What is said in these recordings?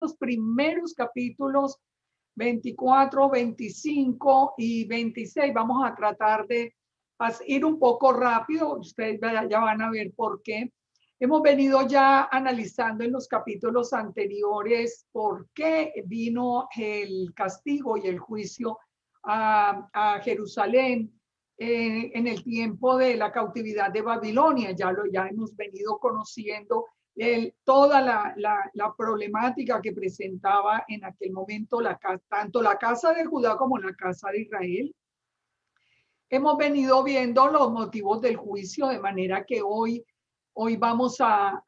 los primeros capítulos 24, 25 y 26. Vamos a tratar de ir un poco rápido. Ustedes ya van a ver por qué. Hemos venido ya analizando en los capítulos anteriores por qué vino el castigo y el juicio a Jerusalén en el tiempo de la cautividad de Babilonia. Ya hemos venido conociendo toda la problemática que presentaba en aquel momento tanto la casa de Judá como la casa de Israel. Hemos venido viendo los motivos del juicio, de manera que hoy vamos a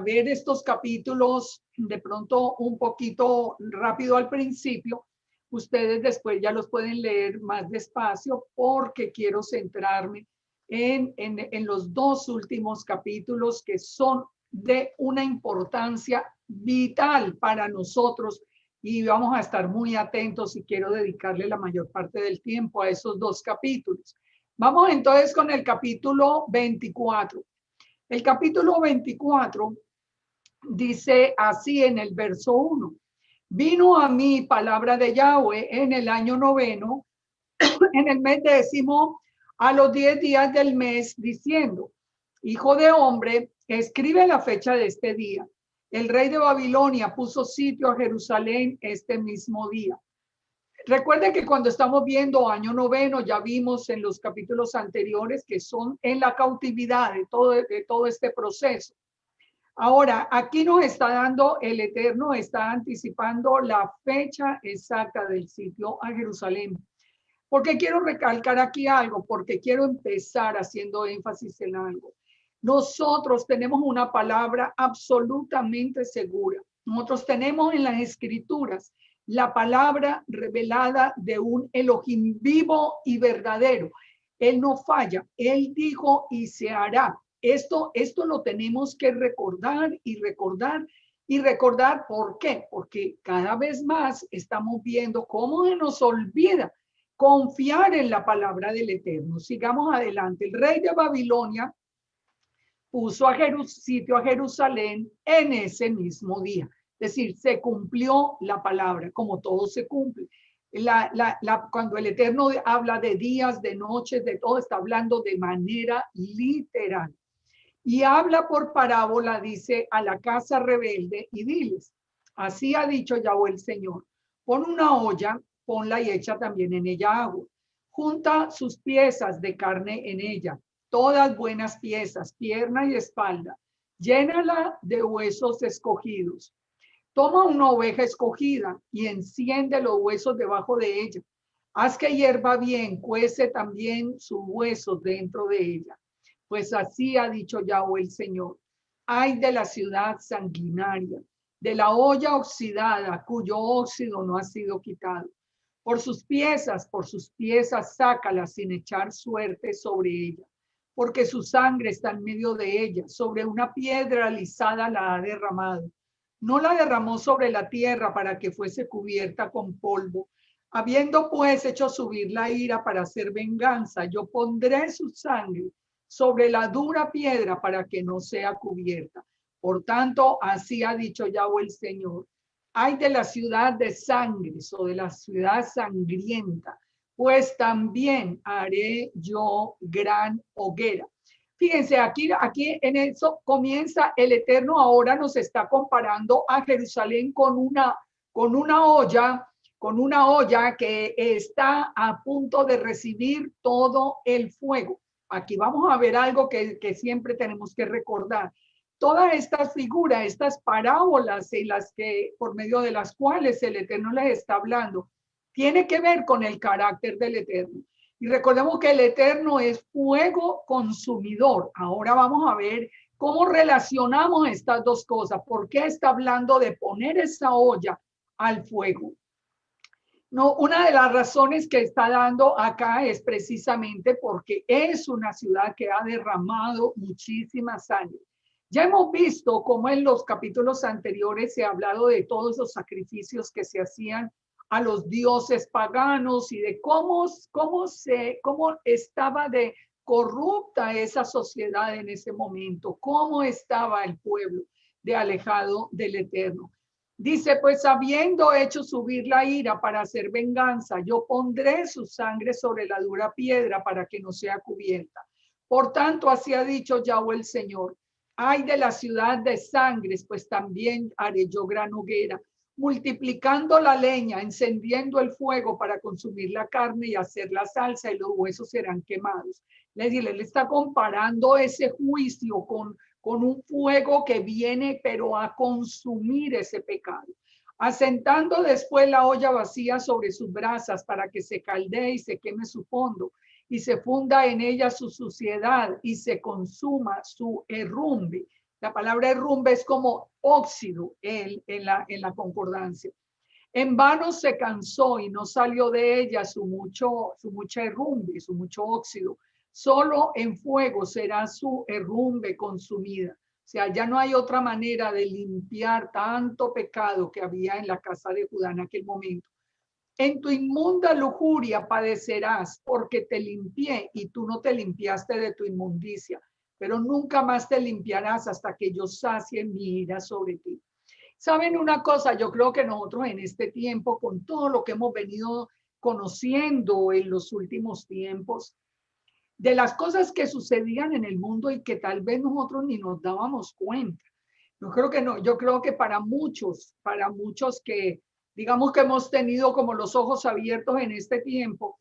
ver estos capítulos de pronto un poquito rápido al principio. Ustedes después ya los pueden leer más despacio porque quiero centrarme en los dos últimos capítulos que son de una importancia vital para nosotros y vamos a estar muy atentos y quiero dedicarle la mayor parte del tiempo a esos dos capítulos. Vamos entonces con el capítulo 24. El capítulo 24 dice así en el verso 1. Vino a mí palabra de Yahweh en el año 9, en el mes 10, a los 10 días del mes, diciendo: Hijo de hombre, escribe la fecha de este día. El rey de Babilonia puso sitio a Jerusalén este mismo día. Recuerden que cuando estamos viendo año 9, ya vimos en los capítulos anteriores que son en la cautividad de todo este proceso. Ahora, aquí nos está dando el Eterno, está anticipando la fecha exacta del sitio a Jerusalén. ¿Por qué quiero recalcar aquí algo? Porque quiero empezar haciendo énfasis en algo. Nosotros tenemos una palabra absolutamente segura. Nosotros tenemos en las escrituras la palabra revelada de un Elohim vivo y verdadero. Él no falla. Él dijo y se hará. Esto lo tenemos que recordar y recordar y recordar. ¿Por qué? Porque cada vez más estamos viendo cómo se nos olvida confiar en la palabra del Eterno. Sigamos adelante. El rey de Babilonia puso sitio a Jerusalén en ese mismo día. Es decir, se cumplió la palabra, como todo se cumple. Cuando el Eterno habla de días, de noches, de todo, está hablando de manera literal. Y habla por parábola, dice, a la casa rebelde y diles: así ha dicho Yahweh el Señor, pon una olla, ponla y echa también en ella agua. Junta sus piezas de carne en ella, todas buenas piezas, pierna y espalda. Llénala de huesos escogidos. Toma una oveja escogida y enciende los huesos debajo de ella. Haz que hierva bien, cuece también sus huesos dentro de ella. Pues así ha dicho Yahweh el Señor: ay de la ciudad sanguinaria, de la olla oxidada, cuyo óxido no ha sido quitado. Por sus piezas sácala sin echar suerte sobre ella, porque su sangre está en medio de ella, sobre una piedra alisada la ha derramado. No la derramó sobre la tierra para que fuese cubierta con polvo. Habiendo pues hecho subir la ira para hacer venganza, yo pondré su sangre sobre la dura piedra para que no sea cubierta. Por tanto, así ha dicho Yahweh el Señor: ay de la ciudad de sangres o de la ciudad sangrienta, pues también haré yo gran hoguera. Fíjense, aquí en eso comienza el Eterno. Ahora nos está comparando a Jerusalén con una olla que está a punto de recibir todo el fuego. Aquí vamos a ver algo que siempre tenemos que recordar. Todas estas figuras, estas parábolas en las que, por medio de las cuales el Eterno les está hablando, tiene que ver con el carácter del Eterno. Y recordemos que el Eterno es fuego consumidor. Ahora vamos a ver cómo relacionamos estas dos cosas. ¿Por qué está hablando de poner esa olla al fuego? No, una de las razones que está dando acá es precisamente porque es una ciudad que ha derramado muchísima sangre. Ya hemos visto cómo en los capítulos anteriores se ha hablado de todos los sacrificios que se hacían a los dioses paganos y de cómo estaba de corrupta esa sociedad en ese momento, cómo estaba el pueblo de alejado del Eterno. Dice, pues habiendo hecho subir la ira para hacer venganza, yo pondré su sangre sobre la dura piedra para que no sea cubierta. Por tanto, así ha dicho Yahweh el Señor. Ay de la ciudad de sangres, pues también haré yo gran hoguera, multiplicando la leña, encendiendo el fuego para consumir la carne y hacer la salsa, y los huesos serán quemados. Es decir, él está comparando ese juicio con un fuego que viene, pero a consumir ese pecado. Asentando después la olla vacía sobre sus brasas para que se caldee y se queme su fondo y se funda en ella su suciedad y se consuma su herrumbe. La palabra herrumbe es como óxido en la concordancia. En vano se cansó y no salió de ella su mucha herrumbe, su mucho óxido. Solo en fuego será su herrumbe consumida. O sea, ya no hay otra manera de limpiar tanto pecado que había en la casa de Judá en aquel momento. En tu inmunda lujuria padecerás porque te limpié y tú no te limpiaste de tu inmundicia, pero nunca más te limpiarás hasta que yo sacie mi ira sobre ti. ¿Saben una cosa? Yo creo que nosotros en este tiempo, con todo lo que hemos venido conociendo en los últimos tiempos, de las cosas que sucedían en el mundo y que tal vez nosotros ni nos dábamos cuenta. Yo creo que no, yo creo que para muchos que digamos que hemos tenido como los ojos abiertos en este tiempo,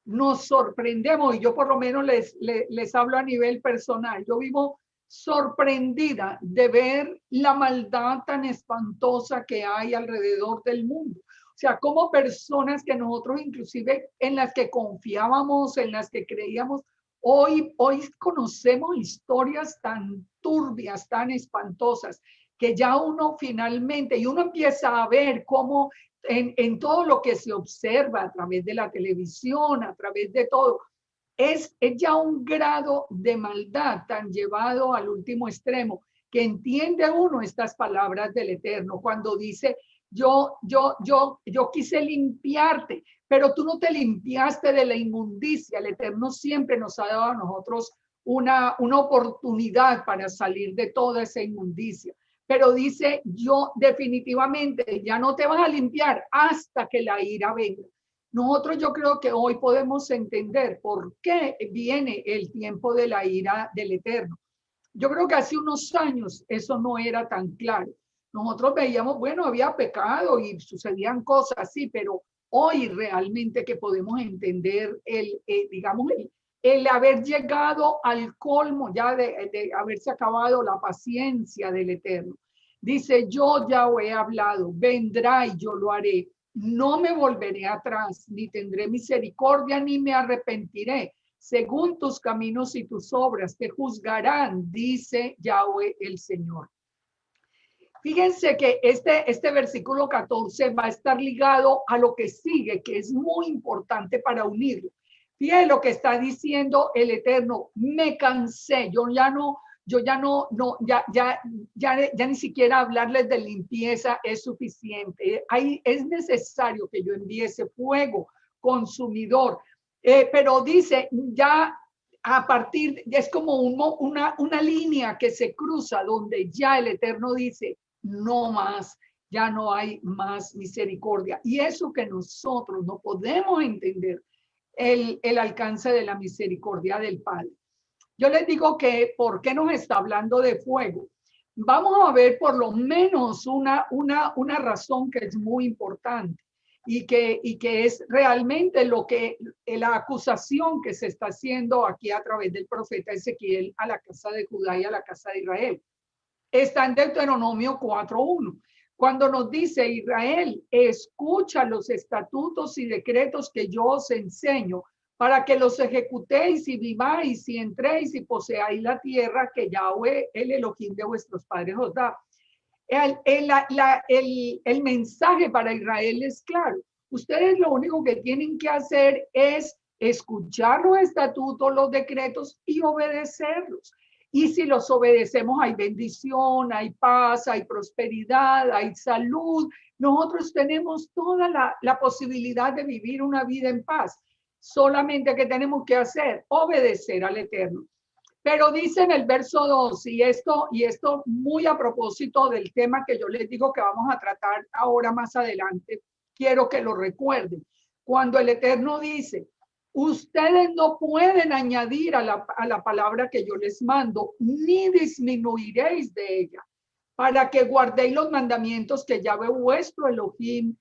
nos sorprendemos, y yo por lo menos les hablo a nivel personal. Yo vivo sorprendida de ver la maldad tan espantosa que hay alrededor del mundo. O sea, como personas que nosotros inclusive en las que confiábamos, en las que creíamos, hoy conocemos historias tan turbias, tan espantosas, que ya uno finalmente, y uno empieza a ver cómo en todo lo que se observa a través de la televisión, a través de todo, es ya un grado de maldad tan llevado al último extremo que entiende uno estas palabras del Eterno cuando dice, yo quise limpiarte, pero tú no te limpiaste de la inmundicia. El Eterno siempre nos ha dado a nosotros una oportunidad para salir de toda esa inmundicia. Pero dice, yo definitivamente ya no te vas a limpiar hasta que la ira venga. Nosotros yo creo que hoy podemos entender por qué viene el tiempo de la ira del Eterno. Yo creo que hace unos años eso no era tan claro. Nosotros veíamos, bueno, había pecado y sucedían cosas así, pero hoy realmente que podemos entender digamos, el haber llegado al colmo ya de haberse acabado la paciencia del Eterno. Dice, yo ya he hablado, vendrá y yo lo haré. No me volveré atrás, ni tendré misericordia, ni me arrepentiré. Según tus caminos y tus obras te juzgarán, dice Yahweh el Señor. Fíjense que este versículo 14 va a estar ligado a lo que sigue, que es muy importante para unirlo. Fíjense lo que está diciendo el Eterno, me cansé, yo ya ni siquiera hablarles de limpieza es suficiente. Ahí es necesario que yo envíe ese fuego consumidor. Pero dice, ya a partir, es como una línea que se cruza donde ya el Eterno dice, no más, ya no hay más misericordia. Y eso que nosotros no podemos entender, el alcance de la misericordia del Padre. Yo les digo que, ¿por qué nos está hablando de fuego? Vamos a ver por lo menos una razón que es muy importante y que es realmente la acusación que se está haciendo aquí a través del profeta Ezequiel a la casa de Judá y a la casa de Israel. Está en Deuteronomio 4:1. Cuando nos dice, Israel, escucha los estatutos y decretos que yo os enseño para que los ejecutéis y viváis y entréis y poseáis la tierra que Yahweh, el Elohim de vuestros padres, os da. El mensaje para Israel es claro. Ustedes lo único que tienen que hacer es escuchar los estatutos, los decretos y obedecerlos. Y si los obedecemos, hay bendición, hay paz, hay prosperidad, hay salud. Nosotros tenemos toda la posibilidad de vivir una vida en paz. Solamente que tenemos que hacer, obedecer al Eterno. Pero dice en el verso 2, y esto muy a propósito del tema que yo les digo que vamos a tratar ahora más adelante, quiero que lo recuerden. Cuando el Eterno dice, ustedes no pueden añadir a la palabra que yo les mando, ni disminuiréis de ella, para que guardéis los mandamientos que Yahweh vuestro Elohim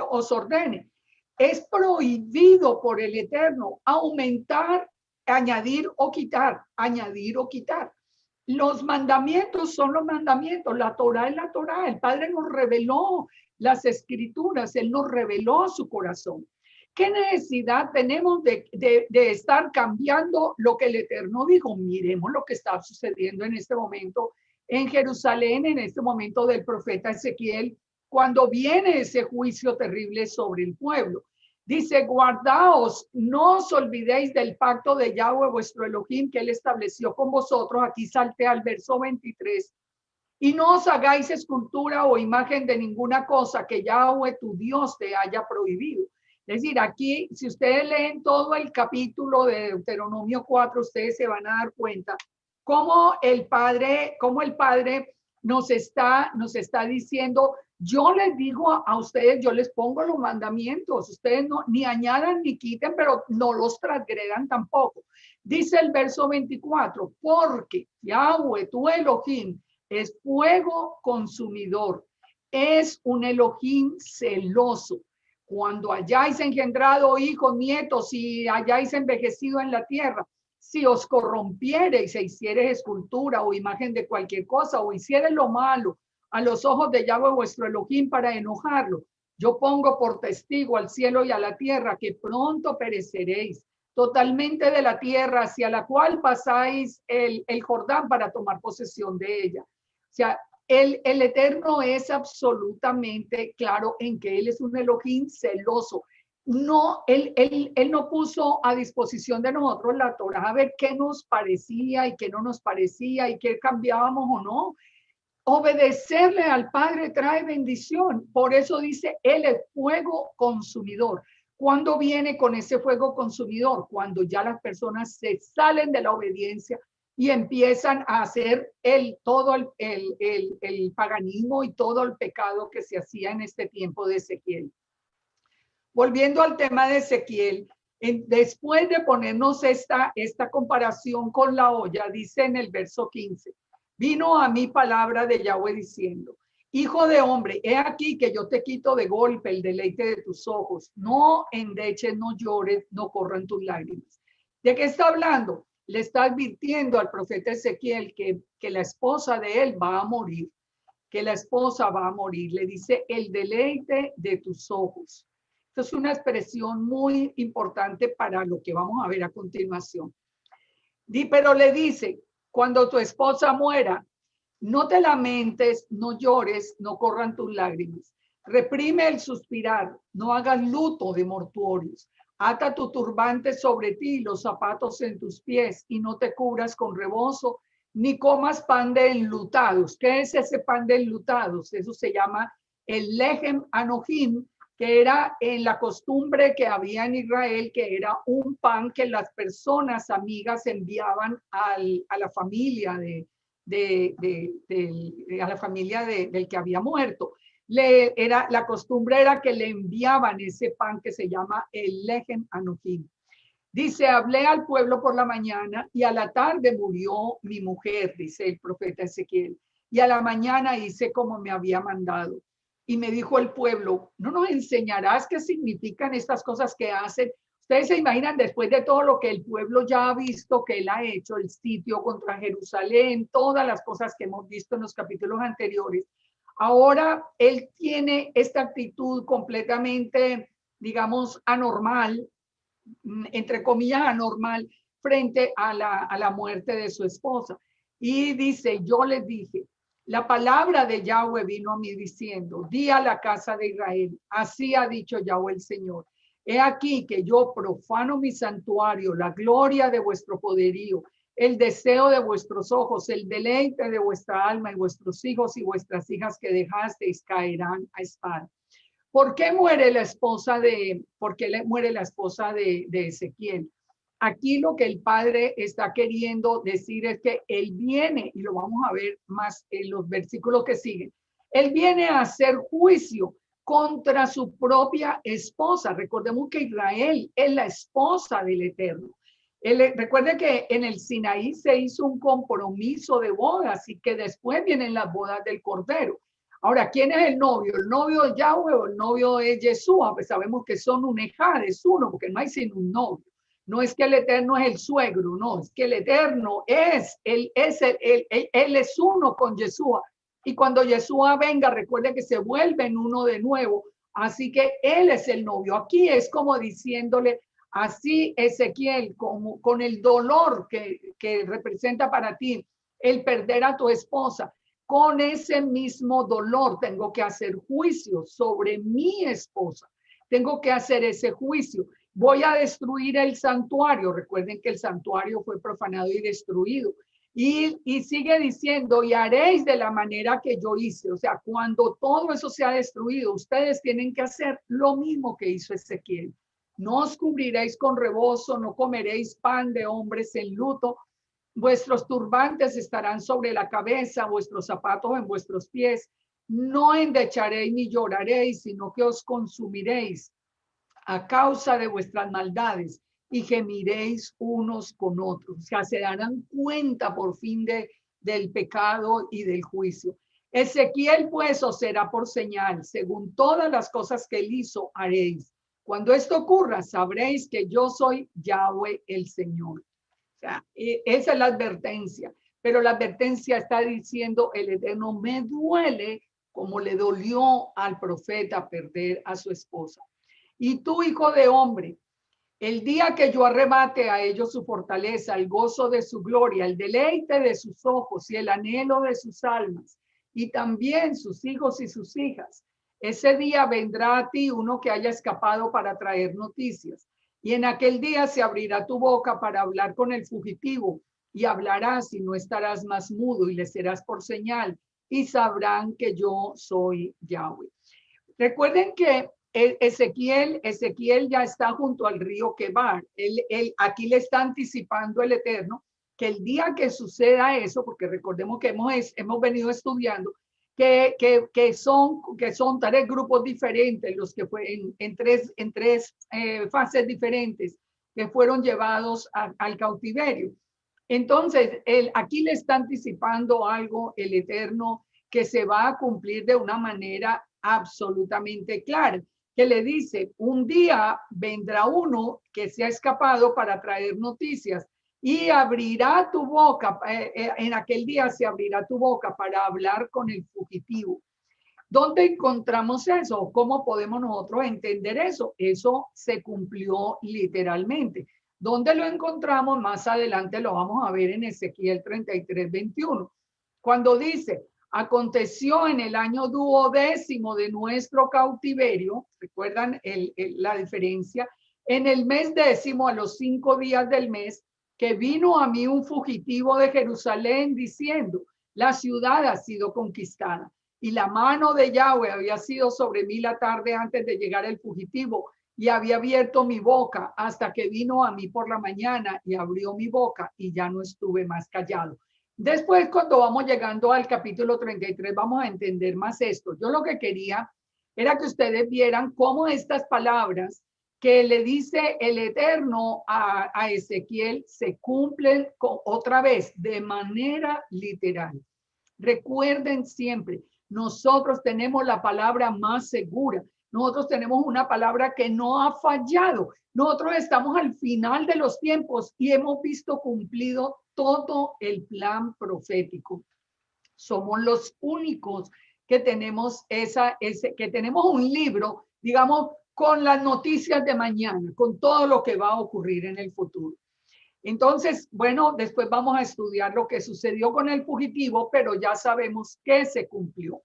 os ordene. Es prohibido por el Eterno aumentar, añadir o quitar, añadir o quitar. Los mandamientos son los mandamientos, la Torá es la Torá. El Padre nos reveló las escrituras, Él nos reveló su corazón. ¿Qué necesidad tenemos de estar cambiando lo que el Eterno dijo? Miremos lo que está sucediendo en este momento en Jerusalén, en este momento del profeta Ezequiel, cuando viene ese juicio terrible sobre el pueblo. Dice, guardaos, no os olvidéis del pacto de Yahweh vuestro Elohim que él estableció con vosotros. Aquí salté al verso 23. Y no os hagáis escultura o imagen de ninguna cosa que Yahweh tu Dios te haya prohibido. Es decir, aquí, si ustedes leen todo el capítulo de Deuteronomio 4, ustedes se van a dar cuenta cómo el Padre nos está diciendo, yo les digo a ustedes, yo les pongo los mandamientos, ustedes no, ni añadan ni quiten, pero no los transgredan tampoco. Dice el verso 24, porque Yahweh, tu Elohim, es fuego consumidor, es un Elohim celoso. Cuando hayáis engendrado hijos, nietos y hayáis envejecido en la tierra, si os corrompiereis e hiciereis escultura o imagen de cualquier cosa o hiciereis lo malo a los ojos de Yahweh vuestro Elohim para enojarlo, yo pongo por testigo al cielo y a la tierra que pronto pereceréis totalmente de la tierra hacia la cual pasáis el Jordán para tomar posesión de ella. O sea, el Eterno es absolutamente claro en que Él es un Elohim celoso. No, él no puso a disposición de nosotros la Torá a ver qué nos parecía y qué no nos parecía y qué cambiábamos o no. Obedecerle al Padre trae bendición. Por eso dice, Él es fuego consumidor. ¿Cuándo viene con ese fuego consumidor? Cuando ya las personas se salen de la obediencia y empiezan a hacer todo el paganismo y todo el pecado que se hacía en este tiempo de Ezequiel. Volviendo al tema de Ezequiel, después de ponernos esta comparación con la olla, dice en el verso 15, vino a mí palabra de Yahweh diciendo, hijo de hombre, he aquí que yo te quito de golpe el deleite de tus ojos, no endeches, no llores, no corran tus lágrimas. ¿De qué está hablando? Le está advirtiendo al profeta Ezequiel que la esposa de él va a morir, que la esposa va a morir. Le dice, el deleite de tus ojos. Esto es una expresión muy importante para lo que vamos a ver a continuación. Pero le dice, cuando tu esposa muera, no te lamentes, no llores, no corran tus lágrimas. Reprime el suspirar, no hagas luto de mortuorios. Ata tu turbante sobre ti, los zapatos en tus pies, y no te cubras con rebozo, ni comas pan de enlutados. ¿Qué es ese pan de enlutados? Eso se llama el lejem anohim, que era en la costumbre que había en Israel, que era un pan que las personas amigas enviaban a la familia a la familia del que había muerto. La costumbre era que le enviaban ese pan que se llama el lejem anohim. Dice, hablé al pueblo por la mañana y a la tarde murió mi mujer, dice el profeta Ezequiel, y a la mañana hice como me había mandado. Y me dijo el pueblo, ¿no nos enseñarás qué significan estas cosas que hacen? Ustedes se imaginan, después de todo lo que el pueblo ya ha visto que él ha hecho, el sitio contra Jerusalén, todas las cosas que hemos visto en los capítulos anteriores, ahora él tiene esta actitud completamente, digamos, anormal, entre comillas, anormal, frente a la muerte de su esposa. Y dice, yo les dije, la palabra de Yahweh vino a mí diciendo, di a la casa de Israel, así ha dicho Yahweh el Señor. He aquí que yo profano mi santuario, la gloria de vuestro poderío, el deseo de vuestros ojos, el deleite de vuestra alma, y vuestros hijos y vuestras hijas que dejasteis caerán a espada. ¿Por qué muere la esposa de Ezequiel? Aquí lo que el Padre está queriendo decir es que Él viene, y lo vamos a ver más en los versículos que siguen, Él viene a hacer juicio contra su propia esposa. Recordemos que Israel es la esposa del Eterno. Recuerde que en el Sinaí se hizo un compromiso de bodas y que después vienen las bodas del Cordero. Ahora, ¿quién es el novio? ¿El novio es Yahweh o el novio es Yeshua? Pues sabemos que son un ejad, es uno, porque no hay sino un novio. No es que el Eterno es el suegro, no, es que el Eterno él es uno con Yeshua. Y cuando Yeshua venga, recuerde que se vuelven uno de nuevo. Así que Él es el novio. Aquí es como diciéndole, así Ezequiel, como con el dolor que representa para ti el perder a tu esposa, con ese mismo dolor tengo que hacer juicio sobre mi esposa. Tengo que hacer ese juicio. Voy a destruir el santuario. Recuerden que el santuario fue profanado y destruido. Y sigue diciendo, y haréis de la manera que yo hice. O sea, cuando todo eso se ha destruido, ustedes tienen que hacer lo mismo que hizo Ezequiel. No os cubriréis con rebozo, no comeréis pan de hombres en luto. Vuestros turbantes estarán sobre la cabeza, vuestros zapatos en vuestros pies. No endecharéis ni lloraréis, sino que os consumiréis a causa de vuestras maldades y gemiréis unos con otros. O sea, se darán cuenta por fin del pecado y del juicio. Ezequiel pues os será por señal, según todas las cosas que él hizo haréis. Cuando esto ocurra, sabréis que yo soy Yahweh el Señor. O sea, esa es la advertencia, pero la advertencia está diciendo el Eterno, me duele como le dolió al profeta perder a su esposa. Y tú, hijo de hombre, el día que yo arrebate a ellos su fortaleza, el gozo de su gloria, el deleite de sus ojos y el anhelo de sus almas, y también sus hijos y sus hijas, ese día vendrá a ti uno que haya escapado para traer noticias. Y en aquel día se abrirá tu boca para hablar con el fugitivo, y hablarás y no estarás más mudo, y le serás por señal, y sabrán que yo soy Yahweh. Recuerden que Ezequiel ya está junto al río Quebar. Aquí le está anticipando el Eterno que el día que suceda eso, porque recordemos que hemos venido estudiando que son tres grupos diferentes, los que fue en tres fases diferentes que fueron llevados al cautiverio. Entonces, aquí le está anticipando algo el Eterno que se va a cumplir de una manera absolutamente clara, que le dice, un día vendrá uno que se ha escapado para traer noticias y abrirá tu boca, en aquel día se abrirá tu boca para hablar con el fugitivo. ¿Dónde encontramos eso? ¿Cómo podemos nosotros entender eso? Eso se cumplió literalmente. ¿Dónde lo encontramos? Más adelante lo vamos a ver en Ezequiel 33:21. Cuando dice, aconteció en el año 12º de nuestro cautiverio, ¿recuerdan la diferencia? En el mes 10º, a los 5 días del mes, que vino a mí un fugitivo de Jerusalén diciendo, la ciudad ha sido conquistada. Y la mano de Yahweh había sido sobre mí la tarde antes de llegar el fugitivo, y había abierto mi boca hasta que vino a mí por la mañana y abrió mi boca y ya no estuve más callado. Después, cuando vamos llegando al capítulo 33, vamos a entender más esto. Yo lo que quería era que ustedes vieran cómo estas palabras que le dice el Eterno a Ezequiel se cumplen otra vez de manera literal. Recuerden siempre, nosotros tenemos la palabra más segura. Nosotros tenemos una palabra que no ha fallado. Nosotros estamos al final de los tiempos y hemos visto cumplido todo el plan profético. Somos los únicos que tenemos que tenemos un libro, digamos, con las noticias de mañana, con todo lo que va a ocurrir en el futuro. Entonces, bueno, después vamos a estudiar lo que sucedió con el fugitivo, pero ya sabemos que se cumplió.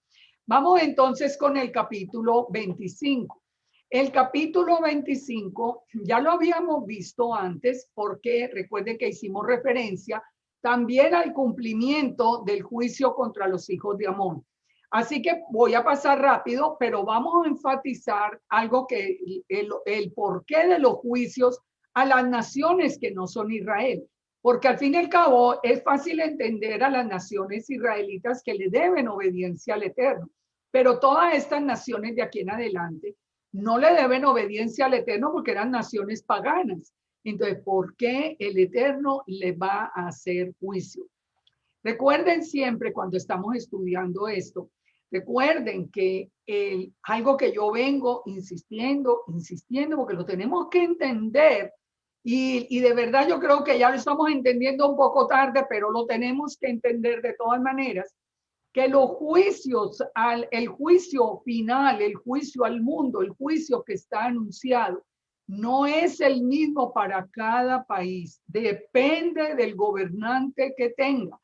Vamos entonces con el capítulo 25. El capítulo 25 ya lo habíamos visto antes porque recuerden que hicimos referencia también al cumplimiento del juicio contra los hijos de Amón. Así que voy a pasar rápido, pero vamos a enfatizar algo que el porqué de los juicios a las naciones que no son Israel. Porque al fin y al cabo es fácil entender a las naciones israelitas que le deben obediencia al Eterno. Pero todas estas naciones de aquí en adelante no le deben obediencia al Eterno porque eran naciones paganas. Entonces, ¿por qué el Eterno le va a hacer juicio? Recuerden siempre cuando estamos estudiando esto, recuerden que algo que yo vengo insistiendo, porque lo tenemos que entender y de verdad yo creo que ya lo estamos entendiendo un poco tarde, pero lo tenemos que entender de todas maneras, que los juicios, el juicio final, el juicio al mundo, el juicio que está anunciado, no es el mismo para cada país. Depende del gobernante que tenga.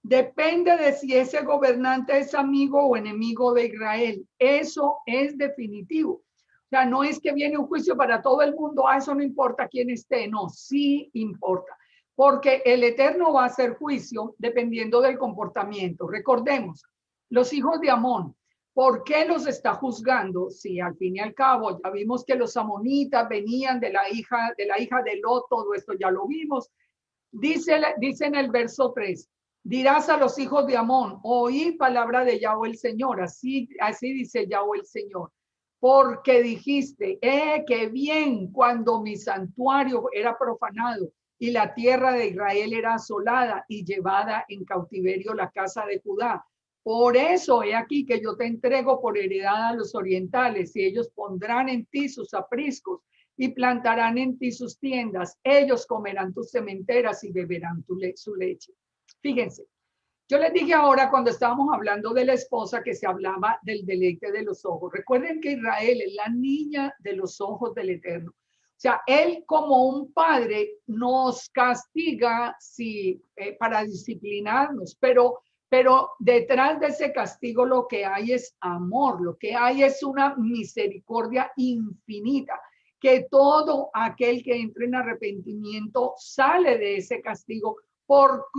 Depende de si ese gobernante es amigo o enemigo de Israel. Eso es definitivo. O sea, no es que viene un juicio para todo el mundo, eso no importa quién esté, no, sí importa. Porque el Eterno va a hacer juicio dependiendo del comportamiento. Recordemos, los hijos de Amón, ¿por qué los está juzgando? Si al fin y al cabo ya vimos que los amonitas venían de la hija de Lot, todo esto ya lo vimos. Dice en el verso 3, dirás a los hijos de Amón, oí palabra de Yahweh el Señor, así dice Yahweh el Señor, porque dijiste, qué bien cuando mi santuario era profanado y la tierra de Israel era asolada y llevada en cautiverio la casa de Judá. Por eso he aquí que yo te entrego por heredad a los orientales y ellos pondrán en ti sus apriscos y plantarán en ti sus tiendas. Ellos comerán tus sementeras y beberán su leche. Fíjense, yo les dije ahora cuando estábamos hablando de la esposa que se hablaba del deleite de los ojos. Recuerden que Israel es la niña de los ojos del Eterno. O sea, él como un padre nos castiga para disciplinarnos, pero detrás de ese castigo lo que hay es amor, lo que hay es una misericordia infinita, que todo aquel que entre en arrepentimiento sale de ese castigo por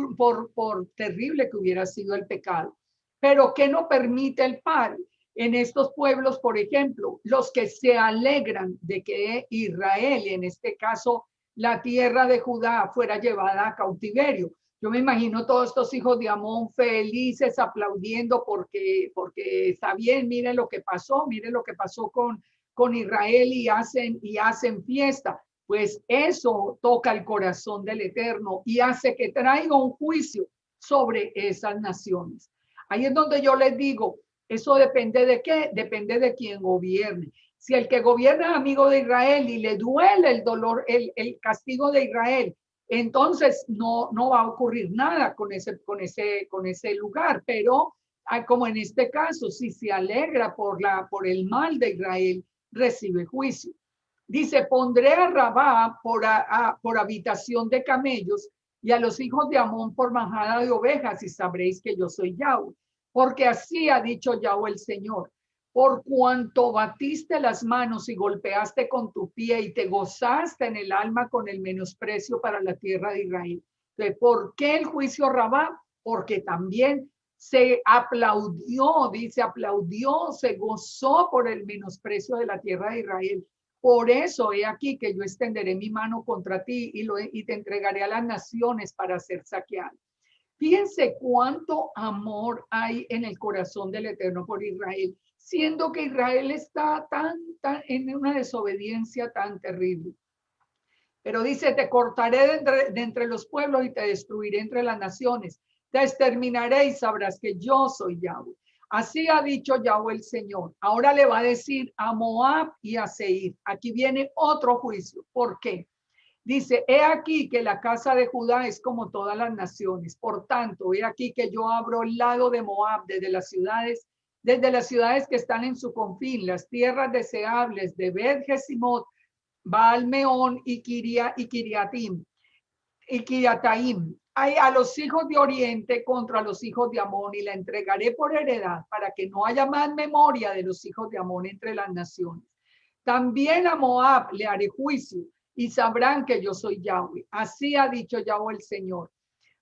terrible que hubiera sido el pecado. Pero ¿qué no permite el Padre? En estos pueblos, por ejemplo, los que se alegran de que Israel, en este caso la tierra de Judá, fuera llevada a cautiverio. Yo me imagino todos estos hijos de Amón felices aplaudiendo porque está bien, miren lo que pasó con Israel y hacen fiesta. Pues eso toca el corazón del Eterno y hace que traiga un juicio sobre esas naciones. Ahí es donde yo les digo, eso depende de qué, depende de quién gobierne. Si el que gobierna es amigo de Israel y le duele el dolor, el castigo de Israel, entonces no va a ocurrir nada con ese lugar. Pero como en este caso, si se alegra por el mal de Israel, recibe juicio. Dice, pondré a Rabá por habitación de camellos y a los hijos de Amón por manada de ovejas y sabréis que yo soy Yahweh. Porque así ha dicho Yahweh el Señor. Por cuanto batiste las manos y golpeaste con tu pie y te gozaste en el alma con el menosprecio para la tierra de Israel. Entonces, ¿por qué el juicio Rabá? Porque también se aplaudió, se gozó por el menosprecio de la tierra de Israel. Por eso he aquí que yo extenderé mi mano contra ti y te entregaré a las naciones para ser saqueado. Fíjense cuánto amor hay en el corazón del Eterno por Israel, siendo que Israel está tan en una desobediencia tan terrible. Pero dice, te cortaré de entre los pueblos y te destruiré entre las naciones. Te exterminaré y sabrás que yo soy Yahweh. Así ha dicho Yahweh el Señor. Ahora le va a decir a Moab y a Seir. Aquí viene otro juicio. ¿Por qué? Dice, he aquí que la casa de Judá es como todas las naciones. Por tanto, he aquí que yo abro el lado de Moab desde las ciudades que están en su confín, las tierras deseables de Bet-Jesimot, Baal-Meón y Kiriataim. A los hijos de Oriente contra los hijos de Amón y la entregaré por heredad para que no haya más memoria de los hijos de Amón entre las naciones. También a Moab le haré juicio y sabrán que yo soy Yahweh. Así ha dicho Yahweh el Señor.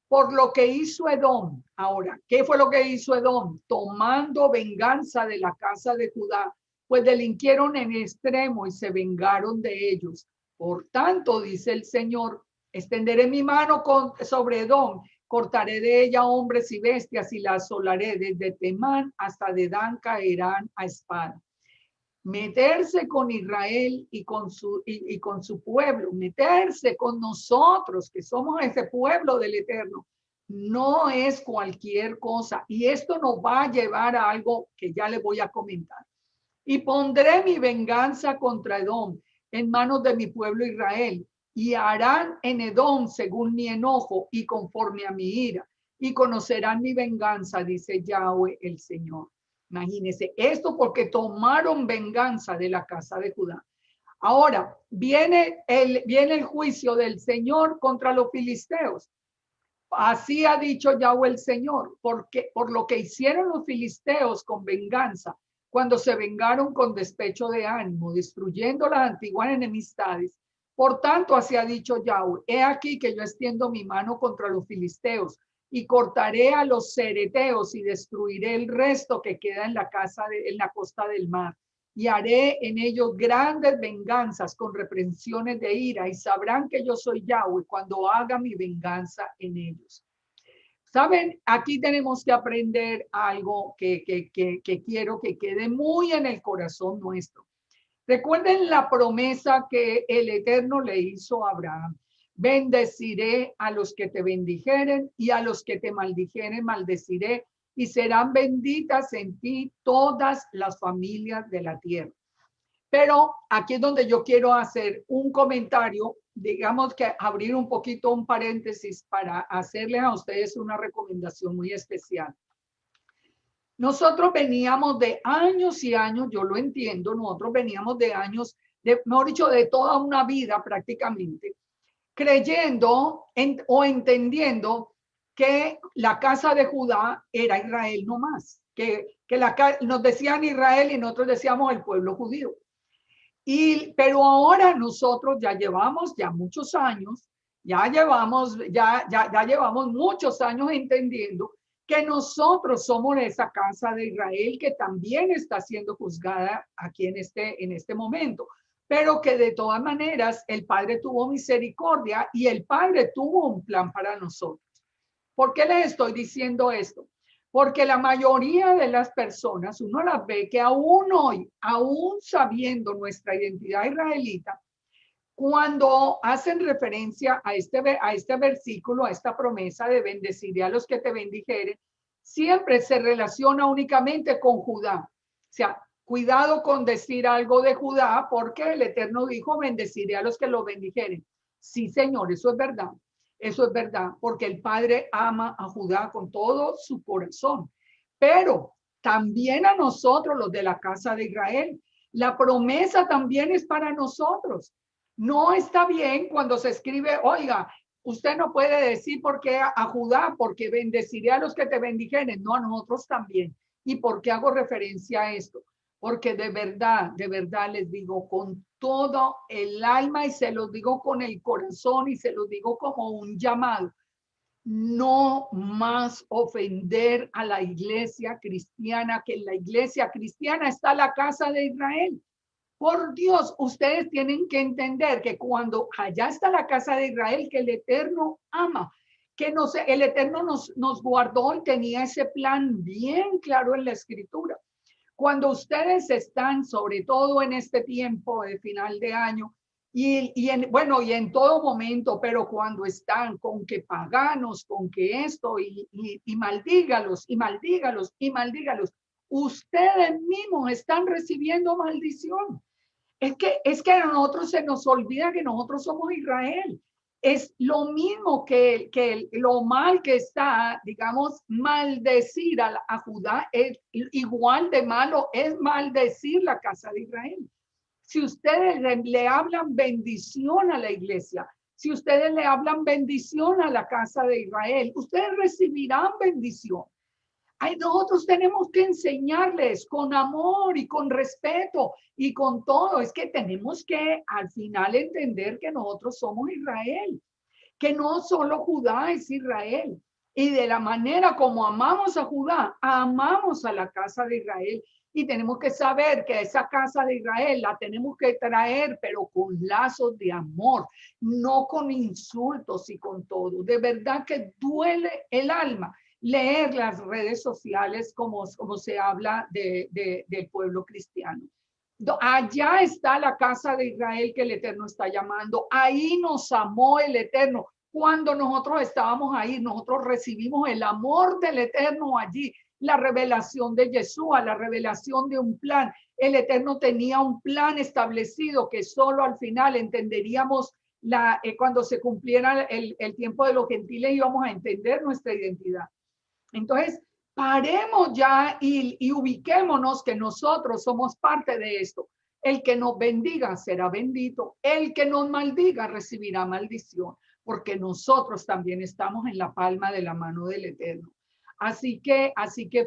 Por lo que hizo Edom. Ahora, ¿qué fue lo que hizo Edom? Tomando venganza de la casa de Judá, pues delinquieron en extremo y se vengaron de ellos. Por tanto, dice el Señor, extenderé mi mano sobre Edom, cortaré de ella hombres y bestias y la asolaré desde Temán hasta Dedán caerán a espada. Meterse con Israel y con su pueblo, meterse con nosotros, que somos ese pueblo del Eterno, no es cualquier cosa. Y esto nos va a llevar a algo que ya le voy a comentar. Y pondré mi venganza contra Edom en manos de mi pueblo Israel, y harán en Edom según mi enojo y conforme a mi ira, y conocerán mi venganza, dice Yahweh el Señor. Imagínense esto, porque tomaron venganza de la casa de Judá. Ahora viene el juicio del Señor contra los filisteos. Así ha dicho Yahweh el Señor, porque por lo que hicieron los filisteos con venganza, cuando se vengaron con despecho de ánimo, destruyendo las antiguas enemistades. Por tanto, así ha dicho Yahweh, he aquí que yo extiendo mi mano contra los filisteos y cortaré a los cereteos y destruiré el resto que queda en la costa del mar. Y haré en ellos grandes venganzas con reprensiones de ira, y sabrán que yo soy Yahweh cuando haga mi venganza en ellos. Saben, aquí tenemos que aprender algo que quiero que quede muy en el corazón nuestro. Recuerden la promesa que el Eterno le hizo a Abraham. Bendeciré a los que te bendijeren y a los que te maldijeren maldeciré, y serán benditas en ti todas las familias de la tierra. Pero aquí es donde yo quiero hacer un comentario, digamos que abrir un poquito un paréntesis para hacerles a ustedes una recomendación muy especial. Nosotros veníamos de años y años, yo lo entiendo, nosotros veníamos de años, mejor dicho, de toda una vida prácticamente, creyendo o entendiendo que la casa de Judá era Israel no más, que nos decían Israel y nosotros decíamos el pueblo judío. Pero ahora nosotros ya llevamos muchos años, ya llevamos muchos años entendiendo que nosotros somos esa casa de Israel que también está siendo juzgada aquí en este momento, pero que de todas maneras el Padre tuvo misericordia y el Padre tuvo un plan para nosotros. ¿Por qué les estoy diciendo esto? Porque la mayoría de las personas, uno las ve que aún hoy, aún sabiendo nuestra identidad israelita, cuando hacen referencia a este versículo, a esta promesa de bendeciré a los que te bendijeren, siempre se relaciona únicamente con Judá. O sea, cuidado con decir algo de Judá, porque el Eterno dijo, bendeciré a los que lo bendijeren. Sí, Señor, eso es verdad. Eso es verdad, porque el Padre ama a Judá con todo su corazón. Pero también a nosotros, los de la casa de Israel, la promesa también es para nosotros. No está bien cuando se escribe, oiga, usted no puede decir por qué a Judá, porque bendeciré a los que te bendijeren. No, a nosotros también. ¿Y por qué hago referencia a esto? Porque de verdad les digo con todo el alma y se los digo con el corazón y se los digo como un llamado. No más ofender a la iglesia cristiana, que en la iglesia cristiana está la casa de Israel. Por Dios, ustedes tienen que entender que cuando allá está la casa de Israel, que el Eterno ama, que el Eterno nos guardó y tenía ese plan bien claro en la Escritura. Cuando ustedes están, sobre todo en este tiempo de final de año, y en todo momento, pero cuando están con que paganos, con que esto, y maldígalos, y maldígalos, y maldígalos, ustedes mismos están recibiendo maldición. Es que a nosotros se nos olvida que nosotros somos Israel. Es lo mismo que lo mal que está, digamos, maldecir a Judá, es igual de malo es maldecir la casa de Israel. Si ustedes le hablan bendición a la iglesia, si ustedes le hablan bendición a la casa de Israel, ustedes recibirán bendición. Ay, nosotros tenemos que enseñarles con amor y con respeto y con todo. Es que tenemos que al final entender que nosotros somos Israel, que no solo Judá es Israel. Y de la manera como amamos a Judá, amamos a la casa de Israel. Y tenemos que saber que esa casa de Israel la tenemos que traer, pero con lazos de amor, no con insultos y con todo. De verdad que duele el alma leer las redes sociales como se habla del pueblo cristiano. Allá está la casa de Israel que el Eterno está llamando. Ahí nos amó el Eterno. Cuando nosotros estábamos ahí, nosotros recibimos el amor del Eterno allí, la revelación de Yeshua, la revelación de un plan. El Eterno tenía un plan establecido que solo al final entenderíamos cuando se cumpliera el tiempo de los gentiles, íbamos a entender nuestra identidad. Entonces, paremos ya y ubiquémonos que nosotros somos parte de esto. El que nos bendiga será bendito. El que nos maldiga recibirá maldición, porque nosotros también estamos en la palma de la mano del Eterno. Así que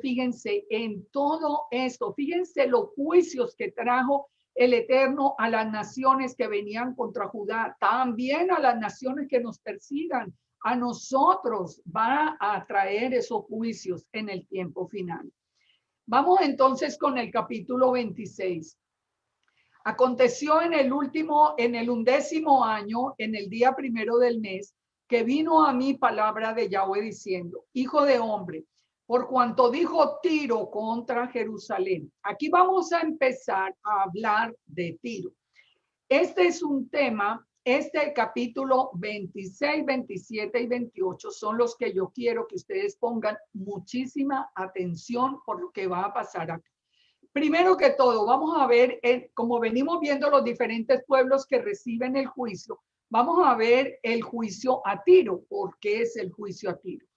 fíjense en todo esto, fíjense los juicios que trajo el Eterno a las naciones que venían contra Judá, también a las naciones que nos persigan. A nosotros va a traer esos juicios en el tiempo final. Vamos entonces con el capítulo 26. Aconteció en el 11º año, en el día primero del mes, que vino a mí palabra de Yahweh diciendo: hijo de hombre, por cuanto dijo Tiro contra Jerusalén. Aquí vamos a empezar a hablar de Tiro. Este es un tema. Este capítulo 26, 27 y 28 son los que yo quiero que ustedes pongan muchísima atención por lo que va a pasar acá. Primero que todo, vamos a ver, como venimos viendo los diferentes pueblos que reciben el juicio, vamos a ver el juicio a Tiro. ¿Por qué es el juicio a Tiro?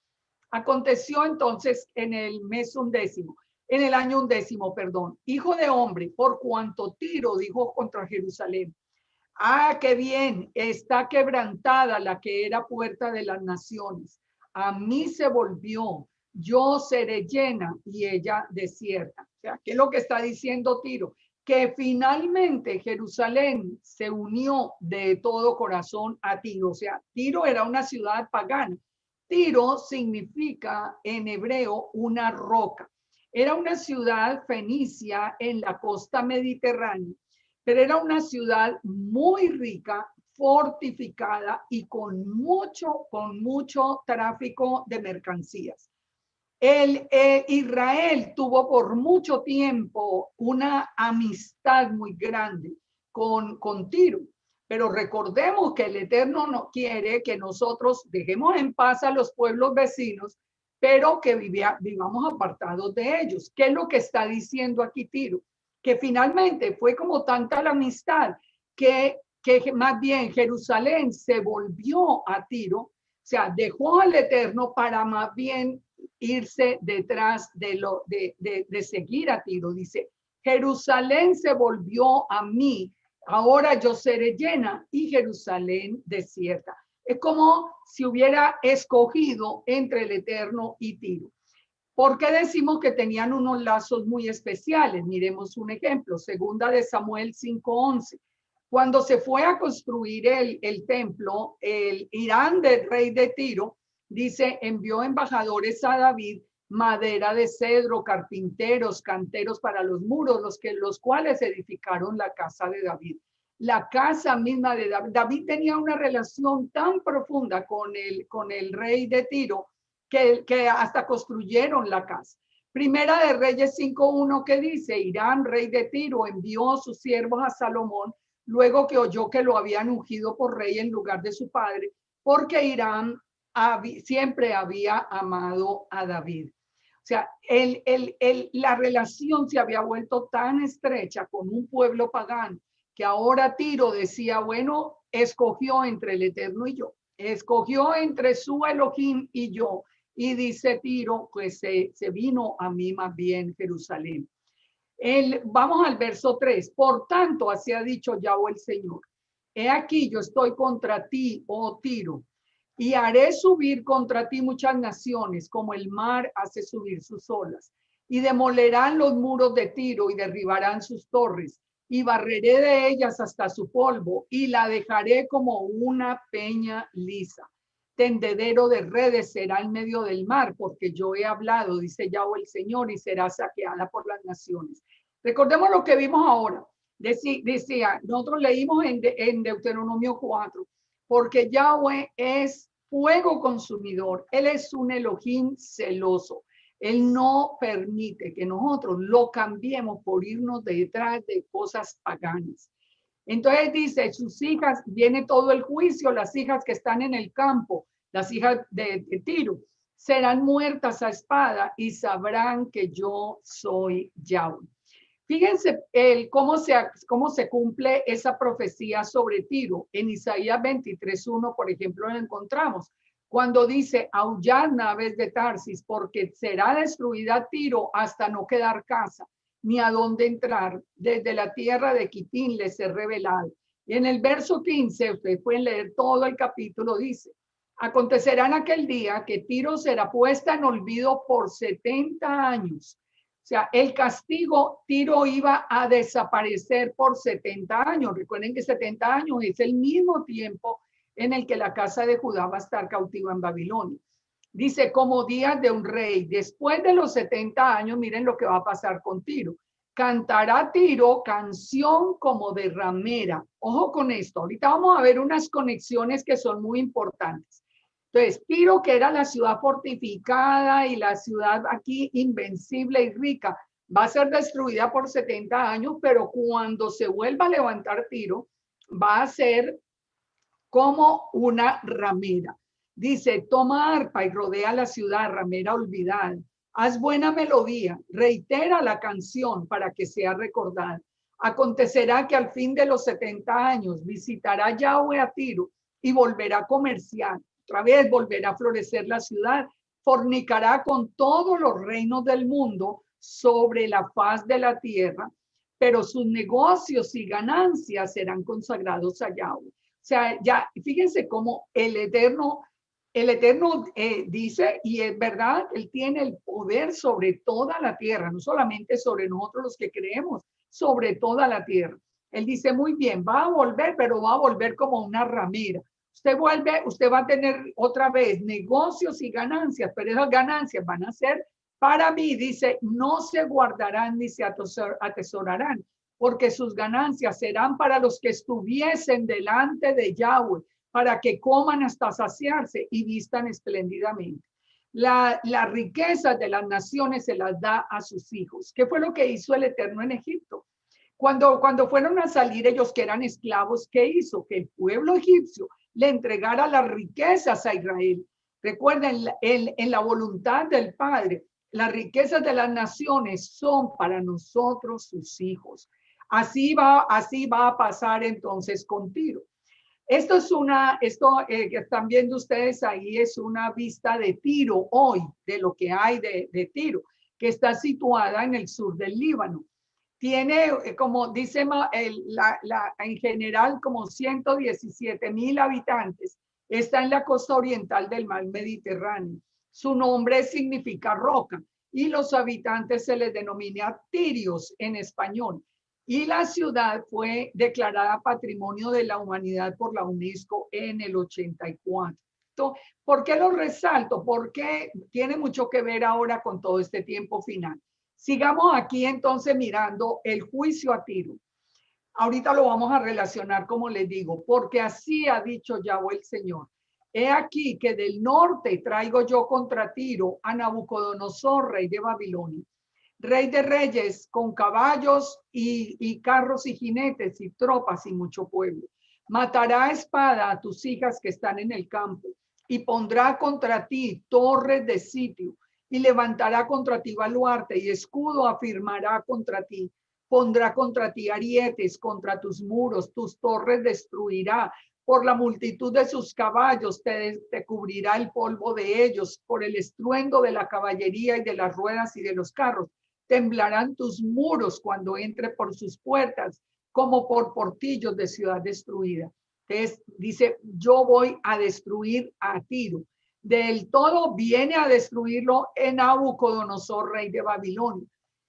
Aconteció entonces en el mes undécimo, en el año undécimo, perdón, hijo de hombre, por cuanto Tiro dijo contra Jerusalén: ah, qué bien, está quebrantada la que era puerta de las naciones. A mí se volvió, yo seré llena y ella desierta. O sea, ¿qué es lo que está diciendo Tiro? Que finalmente Jerusalén se unió de todo corazón a Tiro. O sea, Tiro era una ciudad pagana. Tiro significa en hebreo una roca. Era una ciudad fenicia en la costa mediterránea, pero era una ciudad muy rica, fortificada y con mucho tráfico de mercancías. Israel tuvo por mucho tiempo una amistad muy grande con Tiro, pero recordemos que el Eterno no quiere que nosotros dejemos en paz a los pueblos vecinos, pero que vivamos apartados de ellos. ¿Qué es lo que está diciendo aquí Tiro? Que finalmente fue como tanta la amistad que más bien Jerusalén se volvió a Tiro, o sea, dejó al Eterno para más bien irse detrás de seguir a Tiro. Dice: Jerusalén se volvió a mí, ahora yo seré llena y Jerusalén desierta. Es como si hubiera escogido entre el Eterno y Tiro. ¿Por qué decimos que tenían unos lazos muy especiales? Miremos un ejemplo, segunda de Samuel 5:11. Cuando se fue a construir el templo, el Hirán del rey de Tiro, dice, envió embajadores a David, madera de cedro, carpinteros, canteros para los muros, los cuales edificaron la casa de David. La casa misma de David. David tenía una relación tan profunda con el rey de Tiro, que hasta construyeron la casa. Primera de Reyes 5:1, que dice: Hirán, rey de Tiro, envió sus siervos a Salomón luego que oyó que lo habían ungido por rey en lugar de su padre, porque Hirán siempre había amado a David. O sea, la relación se había vuelto tan estrecha con un pueblo pagano que ahora Tiro decía: bueno, escogió entre el Eterno y yo, escogió entre su Elohim y yo. Y dice Tiro, pues se vino a mí más bien Jerusalén. Vamos al verso 3. Por tanto, así ha dicho Yahweh el Señor: he aquí, yo estoy contra ti, oh Tiro, y haré subir contra ti muchas naciones, como el mar hace subir sus olas, y demolerán los muros de Tiro y derribarán sus torres, y barreré de ellas hasta su polvo, y la dejaré como una peña lisa. Tendedero de redes será en medio del mar, porque yo he hablado, dice Yahweh el Señor, y será saqueada por las naciones. Recordemos lo que vimos ahora. Decía, nosotros leímos en Deuteronomio 4, porque Yahweh es fuego consumidor. Él es un Elohim celoso. Él no permite que nosotros lo cambiemos por irnos detrás de cosas paganas. Entonces dice, sus hijas, viene todo el juicio, las hijas que están en el campo, las hijas de Tiro, serán muertas a espada y sabrán que yo soy Yahweh. Fíjense cómo se cumple esa profecía sobre Tiro. En Isaías 23:1, por ejemplo, lo encontramos. Cuando dice, aullad naves de Tarsis, porque será destruida Tiro hasta no quedar casa, ni a dónde entrar. Desde la tierra de Quitín les he revelado. Y en el verso 15, ustedes pueden leer todo el capítulo, dice, acontecerá en aquel día que Tiro será puesta en olvido por 70 años. O sea, el castigo, Tiro iba a desaparecer por 70 años. Recuerden que 70 años es el mismo tiempo en el que la casa de Judá va a estar cautiva en Babilonia. Dice, como días de un rey. Después de los 70 años, miren lo que va a pasar con Tiro. Cantará Tiro canción como de ramera. Ojo con esto. Ahorita vamos a ver unas conexiones que son muy importantes. Entonces, Tiro, que era la ciudad fortificada y la ciudad aquí invencible y rica, va a ser destruida por 70 años, pero cuando se vuelva a levantar Tiro, va a ser como una ramera. Dice, toma arpa y rodea la ciudad, ramera olvidada. Haz buena melodía, reitera la canción para que sea recordada. Acontecerá que al fin de los 70 años visitará Yahweh a Tiro y volverá a comerciar. Otra vez volverá a florecer la ciudad, fornicará con todos los reinos del mundo sobre la faz de la tierra, pero sus negocios y ganancias serán consagrados a Yahweh. O sea, ya fíjense cómo el Eterno dice, y es verdad, Él tiene el poder sobre toda la tierra, no solamente sobre nosotros los que creemos, sobre toda la tierra. Él dice, muy bien, va a volver, pero va a volver como una ramera. Usted vuelve, usted va a tener otra vez negocios y ganancias, pero esas ganancias van a ser para mí, dice, no se guardarán ni se atesorarán, porque sus ganancias serán para los que estuviesen delante de Yahweh, para que coman hasta saciarse y vistan espléndidamente. La riqueza de las naciones se las da a sus hijos. ¿Qué fue lo que hizo el Eterno en Egipto? Cuando fueron a salir ellos que eran esclavos, ¿qué hizo? Que el pueblo egipcio le entregara las riquezas a Israel. Recuerden, en la voluntad del Padre, las riquezas de las naciones son para nosotros sus hijos. Así va a pasar entonces con Tiro. Esto que están viendo ustedes ahí es una vista de Tiro hoy, de lo que hay de Tiro, que está situada en el sur del Líbano. Tiene, como dice en general, como 117,000 habitantes. Está en la costa oriental del mar Mediterráneo. Su nombre significa roca y los habitantes se les denomina tirios en español. Y la ciudad fue declarada Patrimonio de la Humanidad por la UNESCO en el 84. ¿Por qué lo resalto? Porque tiene mucho que ver ahora con todo este tiempo final. Sigamos aquí entonces mirando el juicio a Tiro. Ahorita lo vamos a relacionar, como les digo, porque así ha dicho Yahweh el Señor. He aquí que del norte traigo yo contra Tiro a Nabucodonosor, rey de Babilonia, rey de reyes, con caballos y carros y jinetes y tropas y mucho pueblo. Matará a espada a tus hijas que están en el campo y pondrá contra ti torres de sitio y levantará contra ti baluarte y escudo afirmará contra ti. Pondrá contra ti arietes contra tus muros, tus torres destruirá. Por la multitud de sus caballos te cubrirá el polvo de ellos, por el estruendo de la caballería y de las ruedas y de los carros. Temblarán tus muros cuando entre por sus puertas, como por portillos de ciudad destruida. Entonces dice, yo voy a destruir a Tiro. Del todo viene a destruirlo en Nabucodonosor, rey de Babilonia.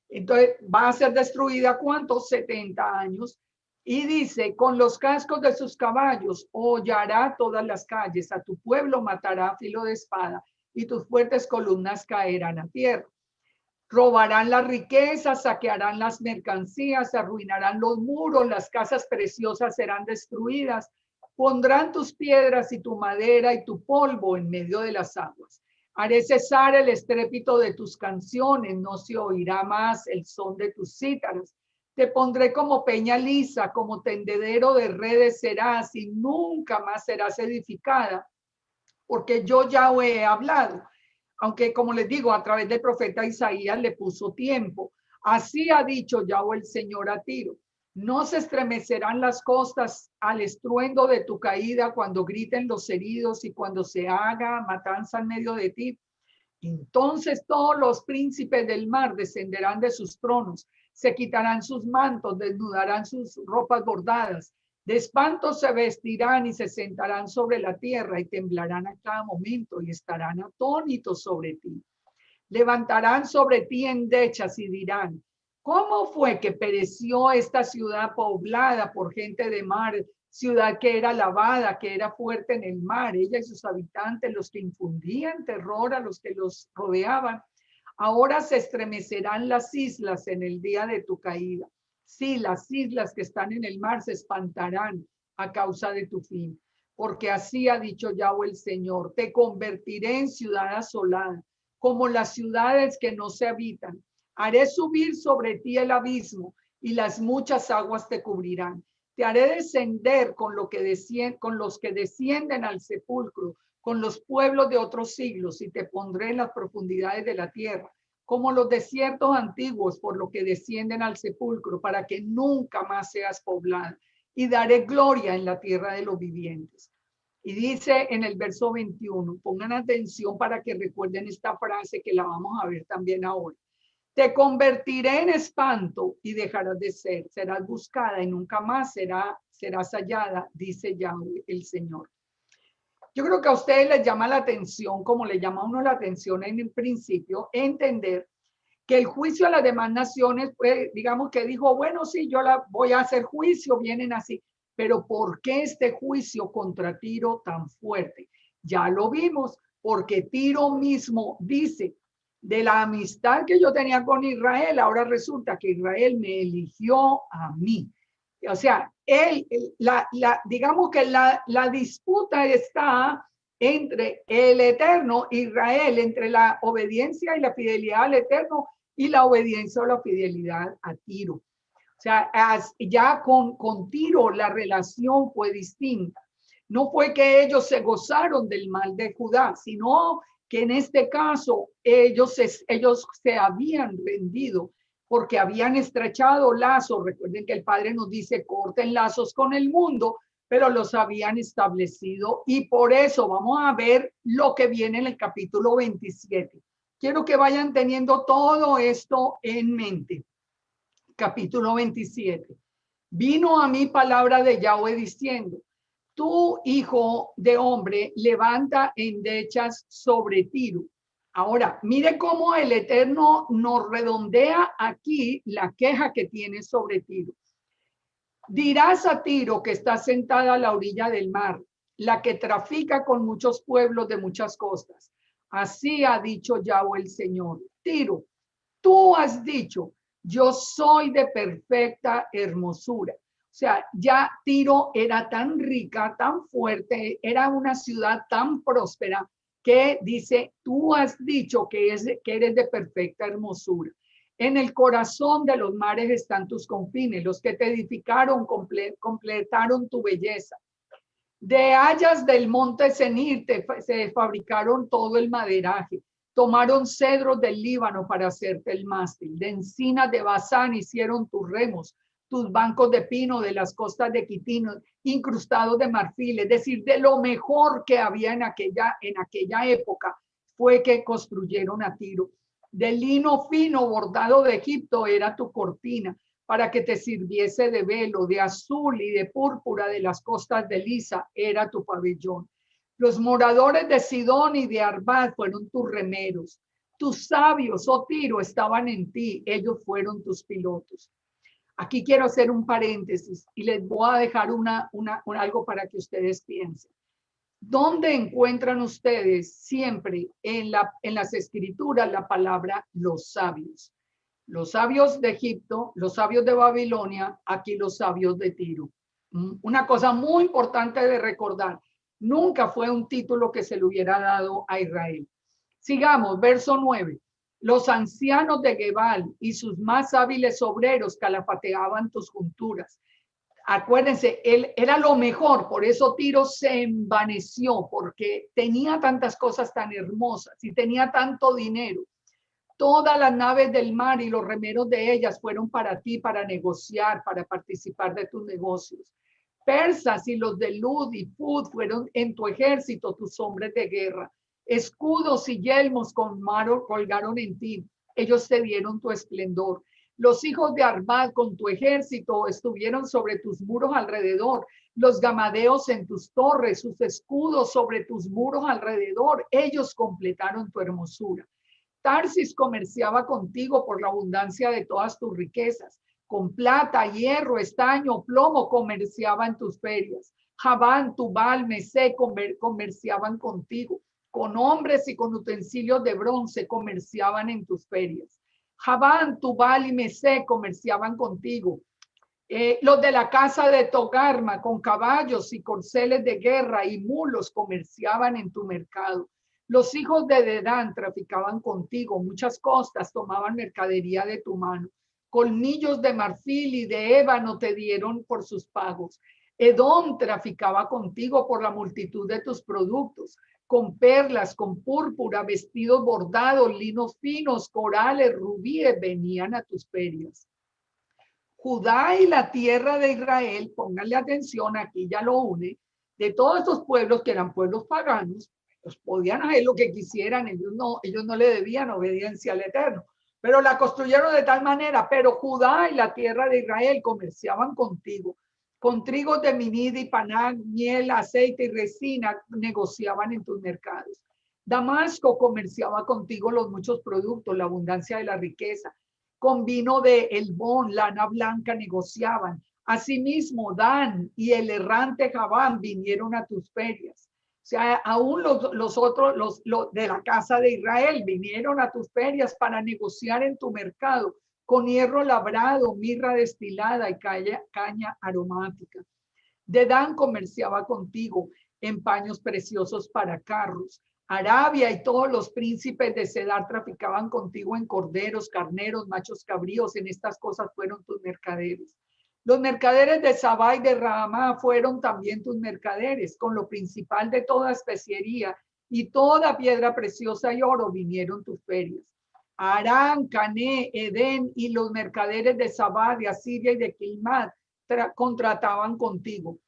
Entonces va a ser destruida, ¿cuántos? 70 años. Y dice, con los cascos de sus caballos hollará todas las calles, a tu pueblo matará a filo de espada y tus fuertes columnas caerán a tierra. Robarán las riquezas, saquearán las mercancías, arruinarán los muros, las casas preciosas serán destruidas. Pondrán tus piedras y tu madera y tu polvo en medio de las aguas. Haré cesar el estrépito de tus canciones, no se oirá más el son de tus cítaras. Te pondré como peña lisa, como tendedero de redes serás y nunca más serás edificada, porque yo ya he hablado. Aunque, como les digo, a través del profeta Isaías le puso tiempo. Así ha dicho Yahweh el Señor a Tiro. No se estremecerán las costas al estruendo de tu caída cuando griten los heridos y cuando se haga matanza en medio de ti. Entonces todos los príncipes del mar descenderán de sus tronos, se quitarán sus mantos, desnudarán sus ropas bordadas, de espanto se vestirán y se sentarán sobre la tierra y temblarán a cada momento y estarán atónitos sobre ti. Levantarán sobre ti endechas y dirán, ¿cómo fue que pereció esta ciudad poblada por gente de mar, ciudad que era lavada, que era fuerte en el mar, ella y sus habitantes, los que infundían terror a los que los rodeaban? Ahora se estremecerán las islas en el día de tu caída. Sí, las islas que están en el mar se espantarán a causa de tu fin, porque así ha dicho Yahweh el Señor, te convertiré en ciudad asolada, como las ciudades que no se habitan. Haré subir sobre ti el abismo y las muchas aguas te cubrirán. Te haré descender con los que descienden al sepulcro, con los pueblos de otros siglos, y te pondré en las profundidades de la tierra, como los desiertos antiguos por lo que descienden al sepulcro, para que nunca más seas poblada, y daré gloria en la tierra de los vivientes. Y dice en el verso 21, pongan atención para que recuerden esta frase que la vamos a ver también ahora. Te convertiré en espanto y dejarás de ser, serás buscada y nunca más serás hallada, dice Yahweh el Señor. Yo creo que a ustedes les llama la atención, como le llama a uno la atención en el principio, entender que el juicio a las demás naciones, pues, digamos que dijo, bueno, sí, yo la voy a hacer juicio, vienen así, pero ¿por qué este juicio contra Tiro tan fuerte? Ya lo vimos, porque Tiro mismo dice, de la amistad que yo tenía con Israel, ahora resulta que Israel me eligió a mí. O sea, digamos que la disputa está entre el eterno Israel, entre la obediencia y la fidelidad al eterno y la obediencia o la fidelidad a Tiro. O sea, ya con Tiro la relación fue distinta. No fue que ellos se gozaron del mal de Judá, sino que en este caso ellos se habían rendido porque habían estrechado lazos. Recuerden que el Padre nos dice, corten lazos con el mundo, pero los habían establecido, y por eso vamos a ver lo que viene en el capítulo 27. Quiero que vayan teniendo todo esto en mente. Capítulo 27. Vino a mí palabra de Yahweh diciendo, tú, hijo de hombre, levanta endechas sobre Tiro. Ahora, mire cómo el Eterno nos redondea aquí la queja que tiene sobre Tiro. Dirás a Tiro, que está sentada a la orilla del mar, la que trafica con muchos pueblos de muchas costas. Así ha dicho Yahweh el Señor. Tiro, tú has dicho, yo soy de perfecta hermosura. O sea, ya Tiro era tan rica, tan fuerte, era una ciudad tan próspera que dice, tú has dicho que eres de perfecta hermosura. En el corazón de los mares están tus confines, los que te edificaron completaron tu belleza. De hayas del monte Senir se fabricaron todo el maderaje. Tomaron cedros del Líbano para hacerte el mástil. De encinas de Basán hicieron tus remos, tus bancos de pino de las costas de Quitino, incrustados de marfil. Es decir, de lo mejor que había en aquella época fue que construyeron a Tiro. De lino fino bordado de Egipto era tu cortina, para que te sirviese de velo, de azul y de púrpura de las costas de Lisa era tu pabellón. Los moradores de Sidón y de Arbad fueron tus remeros. Tus sabios, oh Tiro, estaban en ti, ellos fueron tus pilotos. Aquí quiero hacer un paréntesis y les voy a dejar algo para que ustedes piensen. ¿Dónde encuentran ustedes siempre en las escrituras la palabra los sabios? Los sabios de Egipto, los sabios de Babilonia, aquí los sabios de Tiro. Una cosa muy importante de recordar, nunca fue un título que se le hubiera dado a Israel. Sigamos, verso 9. Los ancianos de Gebal y sus más hábiles obreros calafateaban tus junturas. Acuérdense, él era lo mejor, por eso Tiro se envaneció, porque tenía tantas cosas tan hermosas y tenía tanto dinero. Todas las naves del mar y los remeros de ellas fueron para ti, para negociar, para participar de tus negocios. Persas y los de Lud y Pud fueron en tu ejército, tus hombres de guerra. Escudos y yelmos colgaron en ti. Ellos te dieron tu esplendor. Los hijos de Arvad con tu ejército estuvieron sobre tus muros alrededor. Los gamadeos en tus torres, sus escudos sobre tus muros alrededor. Ellos completaron tu hermosura. Tarsis comerciaba contigo por la abundancia de todas tus riquezas. Con plata, hierro, estaño, plomo comerciaba en tus ferias. Javán, Tubal, Mesé comerciaban contigo. Con hombres y con utensilios de bronce comerciaban en tus ferias. Javán, Tubal y Mesé comerciaban contigo. Los de la casa de Togarma con caballos y corceles de guerra y mulos comerciaban en tu mercado. Los hijos de Dedán traficaban contigo, muchas costas tomaban mercadería de tu mano. Colmillos de marfil y de ébano te dieron por sus pagos. Edom traficaba contigo por la multitud de tus productos, con perlas, con púrpura, vestidos bordados, linos finos, corales, rubíes, venían a tus ferias. Judá y la tierra de Israel, pónganle atención, aquí ya lo une, de todos estos pueblos que eran pueblos paganos, pues podían hacer lo que quisieran, ellos no le debían obediencia al Eterno, pero la construyeron de tal manera, pero Judá y la tierra de Israel comerciaban contigo, con trigo de minid y panán, miel, aceite y resina, negociaban en tus mercados. Damasco comerciaba contigo los muchos productos, la abundancia de la riqueza. Con vino de Elbón, lana blanca negociaban. Asimismo, Dan y el errante Javán vinieron a tus ferias. O sea, aún los otros, los de la casa de Israel vinieron a tus ferias para negociar en tu mercado con hierro labrado, mirra destilada y caña aromática. Dedán comerciaba contigo en paños preciosos para carros. Arabia y todos los príncipes de Cedar traficaban contigo en corderos, carneros, machos cabríos. En estas cosas fueron tus mercaderes. Los mercaderes de Sabá y de Ramá fueron también tus mercaderes. Con lo principal de toda especiería y toda piedra preciosa y oro vinieron tus ferias. Arán, Cané, Edén y los mercaderes de Sabá, de Asiria y de Quilmad contrataban contigo.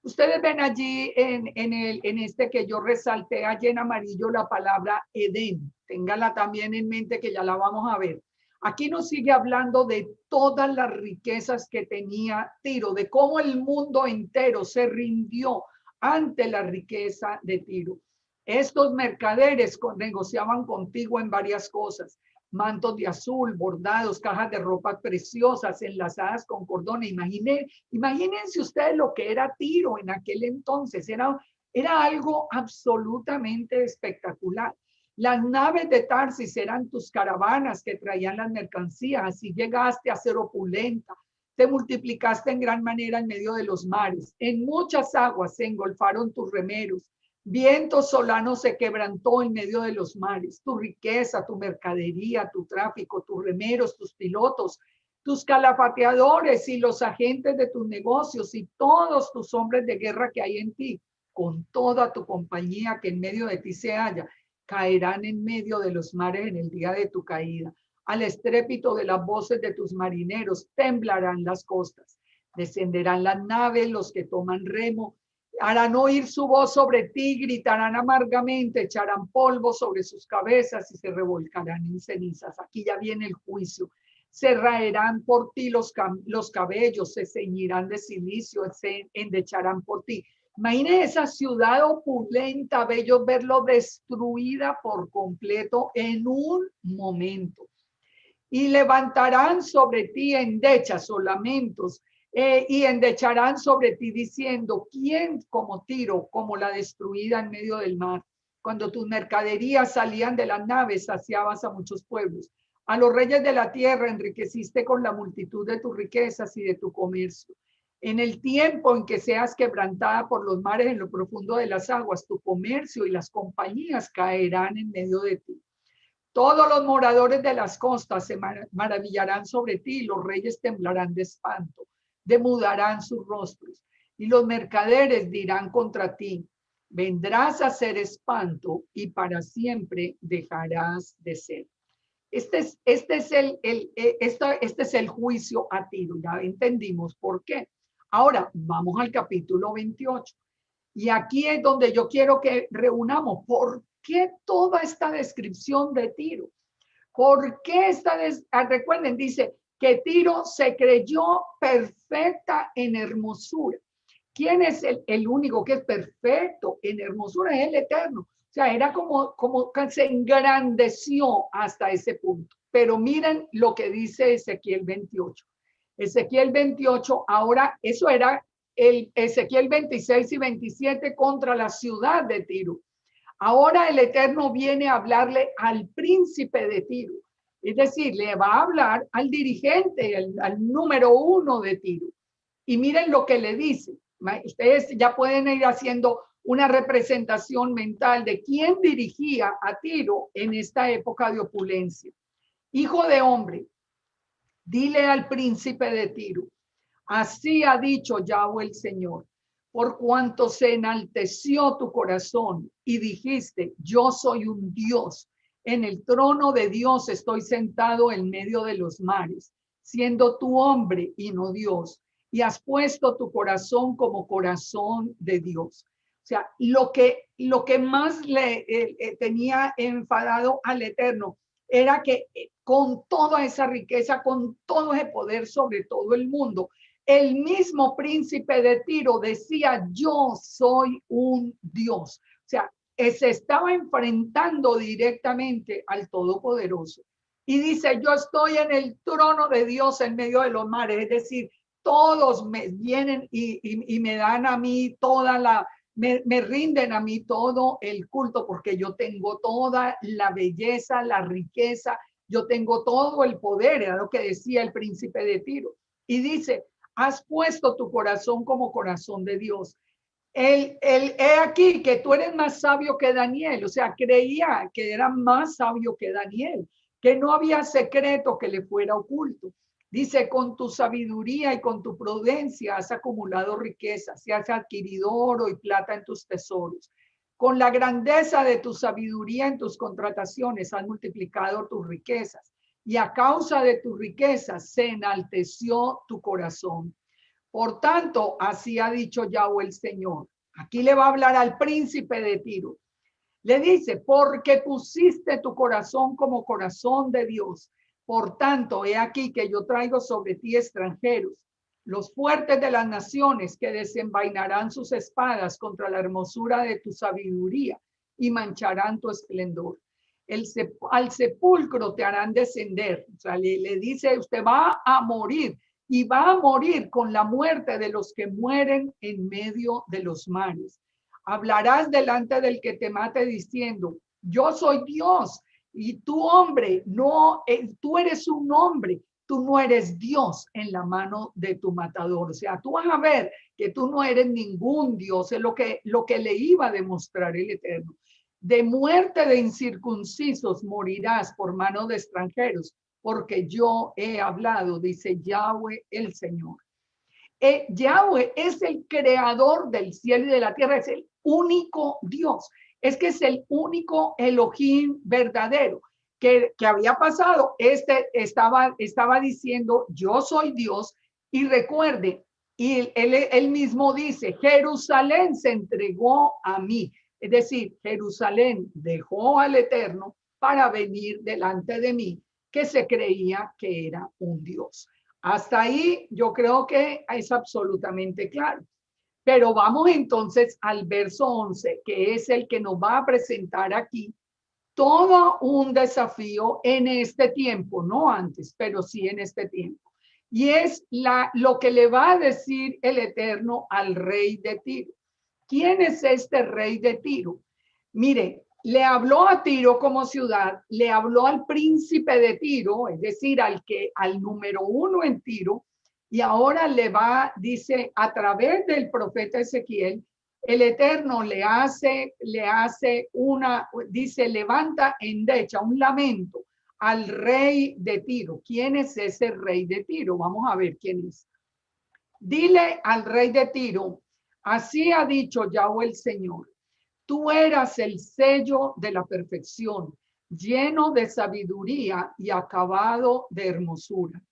Ustedes ven allí en este que yo resalté allí en amarillo la palabra Edén. Téngala también en mente que ya la vamos a ver. Aquí nos sigue hablando de todas las riquezas que tenía Tiro, de cómo el mundo entero se rindió ante la riqueza de Tiro. Estos mercaderes negociaban contigo en varias cosas. Mantos de azul, bordados, cajas de ropa preciosas, enlazadas con cordones. Imagínense ustedes lo que era Tiro en aquel entonces. Era algo absolutamente espectacular. Las naves de Tarsis eran tus caravanas que traían las mercancías. Así llegaste a ser opulenta. Te multiplicaste en gran manera en medio de los mares. En muchas aguas se engolfaron tus remeros. Viento solano se quebrantó en medio de los mares. Tu riqueza, tu mercadería, tu tráfico, tus remeros, tus pilotos, tus calafateadores y los agentes de tus negocios y todos tus hombres de guerra que hay en ti, con toda tu compañía que en medio de ti se halla, caerán en medio de los mares en el día de tu caída. Al estrépito de las voces de tus marineros temblarán las costas. Descenderán las naves, los que toman remo, harán oír su voz sobre ti, gritarán amargamente, echarán polvo sobre sus cabezas y se revolcarán en cenizas. Aquí ya viene el juicio. Se raerán por ti los cabellos, se ceñirán de silicio, se endecharán por ti. Imagínense esa ciudad opulenta, bello verlo destruida por completo en un momento. Y levantarán sobre ti endechas o lamentos, Y endecharán sobre ti diciendo, ¿quién como Tiro, como la destruida en medio del mar? Cuando tus mercaderías salían de las naves, saciabas a muchos pueblos. A los reyes de la tierra enriqueciste con la multitud de tus riquezas y de tu comercio. En el tiempo en que seas quebrantada por los mares en lo profundo de las aguas, tu comercio y las compañías caerán en medio de ti. Todos los moradores de las costas se maravillarán sobre ti, los reyes temblarán de espanto, demudarán sus rostros, y los mercaderes dirán contra ti, vendrás a ser espanto y para siempre dejarás de ser. Este es el juicio a Tiro, ya entendimos por qué. Ahora vamos al capítulo 28. Y aquí es donde yo quiero que reunamos por qué toda esta descripción de Tiro. ¿Por qué recuerden, dice que Tiro se creyó perfecta en hermosura. ¿Quién es el único que es perfecto en hermosura? Es el Eterno. O sea, era como que se engrandeció hasta ese punto. Pero miren lo que dice Ezequiel 28. Ezequiel 28, ahora eso era el Ezequiel 26 y 27 contra la ciudad de Tiro. Ahora el Eterno viene a hablarle al príncipe de Tiro. Es decir, le va a hablar al dirigente, al número 1 de Tiro. Y miren lo que le dice. Ustedes ya pueden ir haciendo una representación mental de quién dirigía a Tiro en esta época de opulencia. Hijo de hombre, dile al príncipe de Tiro, así ha dicho Yahweh el Señor, por cuanto se enalteció tu corazón y dijiste, yo soy un Dios, en el trono de Dios estoy sentado en medio de los mares, siendo tú hombre y no Dios, y has puesto tu corazón como corazón de Dios. O sea, lo que más le tenía enfadado al Eterno era que con toda esa riqueza, con todo ese poder sobre todo el mundo, el mismo príncipe de Tiro decía, yo soy un Dios. O sea, se estaba enfrentando directamente al Todopoderoso. Y dice, yo estoy en el trono de Dios en medio de los mares. Es decir, todos me vienen y me dan a mí toda la, me rinden a mí todo el culto porque yo tengo toda la belleza, la riqueza, yo tengo todo el poder, era lo que decía el príncipe de Tiro. Y dice, has puesto tu corazón como corazón de Dios. He aquí que tú eres más sabio que Daniel, o sea, creía que era más sabio que Daniel, que no había secreto que le fuera oculto. Dice, con tu sabiduría y con tu prudencia has acumulado riquezas y has adquirido oro y plata en tus tesoros. Con la grandeza de tu sabiduría en tus contrataciones has multiplicado tus riquezas y a causa de tus riquezas se enalteció tu corazón. Por tanto, así ha dicho Yahweh el Señor. Aquí le va a hablar al príncipe de Tiro. Le dice, porque pusiste tu corazón como corazón de Dios. Por tanto, he aquí que yo traigo sobre ti extranjeros, los fuertes de las naciones que desenvainarán sus espadas contra la hermosura de tu sabiduría y mancharán tu esplendor. Al sepulcro te harán descender. O sea, le dice, usted va a morir y va a morir con la muerte de los que mueren en medio de los mares. Hablarás delante del que te mate diciendo, yo soy Dios y tú hombre, no, tú eres un hombre, tú no eres Dios en la mano de tu matador. O sea, tú vas a ver que tú no eres ningún Dios, es lo que le iba a demostrar el Eterno. De muerte de incircuncisos morirás por mano de extranjeros, porque yo he hablado, dice Yahweh el Señor. Yahweh es el creador del cielo y de la tierra, es el único Dios, es que es el único Elohim verdadero que había pasado. Estaba diciendo, yo soy Dios, y recuerde, y él mismo dice, Jerusalén se entregó a mí, es decir, Jerusalén dejó al Eterno para venir delante de mí, que se creía que era un Dios. Hasta ahí yo creo que es absolutamente claro. Pero vamos entonces al verso 11, que es el que nos va a presentar aquí todo un desafío en este tiempo, no antes, pero sí en este tiempo. Y es lo que le va a decir el Eterno al rey de Tiro. ¿Quién es este rey de Tiro? Mire, le habló a Tiro como ciudad, le habló al príncipe de Tiro, es decir, al número uno en Tiro, y ahora dice, a través del profeta Ezequiel, el Eterno dice, levanta endecha, un lamento al rey de Tiro. ¿Quién es ese rey de Tiro? Vamos a ver quién es. Dile al rey de Tiro, así ha dicho Yahweh el Señor, tú eras el sello de la perfección, lleno de sabiduría y acabado de hermosura.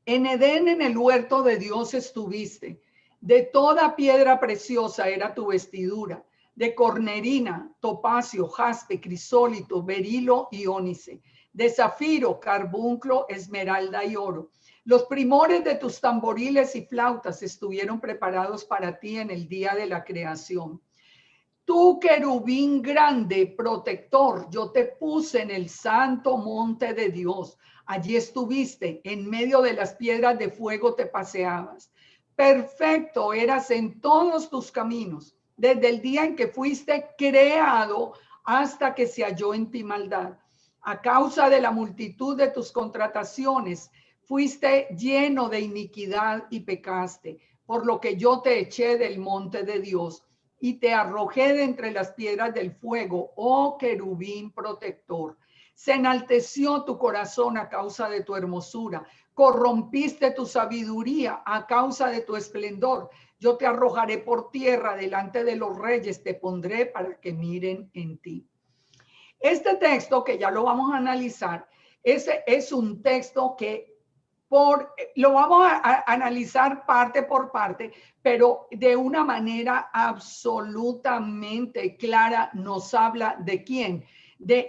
En Edén, en el huerto de Dios estuviste. De toda piedra preciosa era tu vestidura, de cornerina, topacio, jaspe, crisólito, berilo y ónice, de zafiro, carbunclo, esmeralda y oro. Los primores de tus tamboriles y flautas estuvieron preparados para ti en el día de la creación. Tú, querubín grande, protector, yo te puse en el santo monte de Dios. Allí estuviste, en medio de las piedras de fuego te paseabas. Perfecto eras en todos tus caminos, desde el día en que fuiste creado hasta que se halló en ti maldad. A causa de la multitud de tus contrataciones, fuiste lleno de iniquidad y pecaste, por lo que yo te eché del monte de Dios y te arrojé de entre las piedras del fuego, oh querubín protector. Se enalteció tu corazón a causa de tu hermosura, corrompiste tu sabiduría a causa de tu esplendor. Yo te arrojaré por tierra delante de los reyes, te pondré para que miren en ti. Este texto, que ya lo vamos a analizar, es un texto que lo vamos a analizar parte por parte, pero de una manera absolutamente clara nos habla de quién.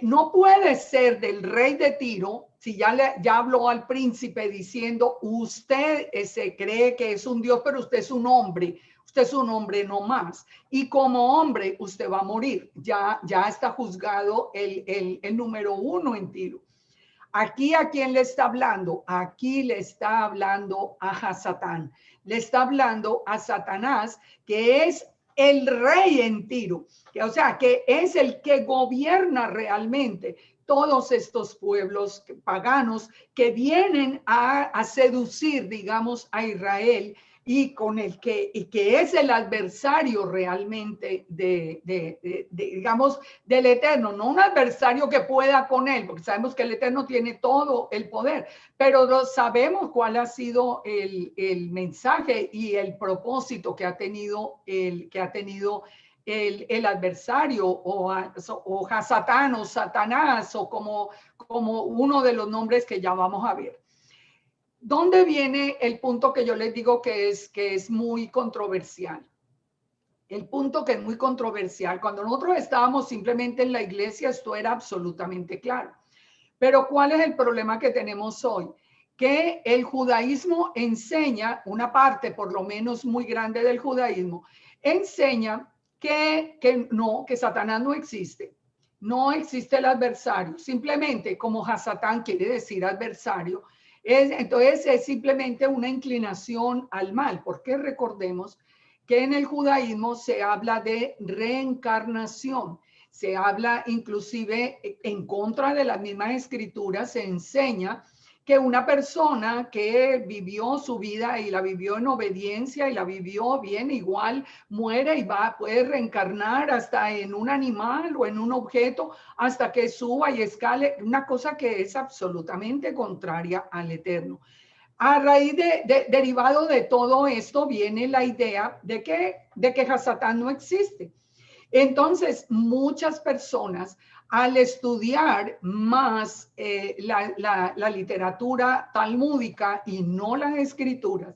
No puede ser del rey de Tiro, si ya habló al príncipe diciendo, usted se cree que es un Dios, pero usted es un hombre no más. Y como hombre, usted va a morir. Ya está juzgado el número uno en Tiro. Aquí, ¿a quién le está hablando? Aquí le está hablando a Hasatán. Le está hablando a Satanás, que es el rey en Tiro. O sea, que es el que gobierna realmente todos estos pueblos paganos que vienen a seducir, digamos, a Israel y que es el adversario realmente digamos, del Eterno, no un adversario que pueda con él, porque sabemos que el Eterno tiene todo el poder, pero sabemos cuál ha sido el mensaje y el propósito que ha tenido el adversario o Hasatán o Satanás o como uno de los nombres que ya vamos a ver. ¿Dónde viene el punto que yo les digo que es muy controversial? El punto que es muy controversial, cuando nosotros estábamos simplemente en la iglesia, esto era absolutamente claro. Pero ¿cuál es el problema que tenemos hoy? Que el judaísmo enseña, una parte por lo menos muy grande del judaísmo, enseña que Satanás no existe. No existe el adversario. Simplemente como Hasatán quiere decir adversario, entonces es simplemente una inclinación al mal, porque recordemos que en el judaísmo se habla de reencarnación, se habla inclusive en contra de las mismas escrituras, se enseña que una persona que vivió su vida y la vivió en obediencia y la vivió bien, igual muere y puede reencarnar hasta en un animal o en un objeto hasta que suba y escale, una cosa que es absolutamente contraria al Eterno. A raíz derivado de todo esto viene la idea de que Hasatán no existe. Entonces, muchas personas al estudiar más la literatura talmúdica y no las escrituras,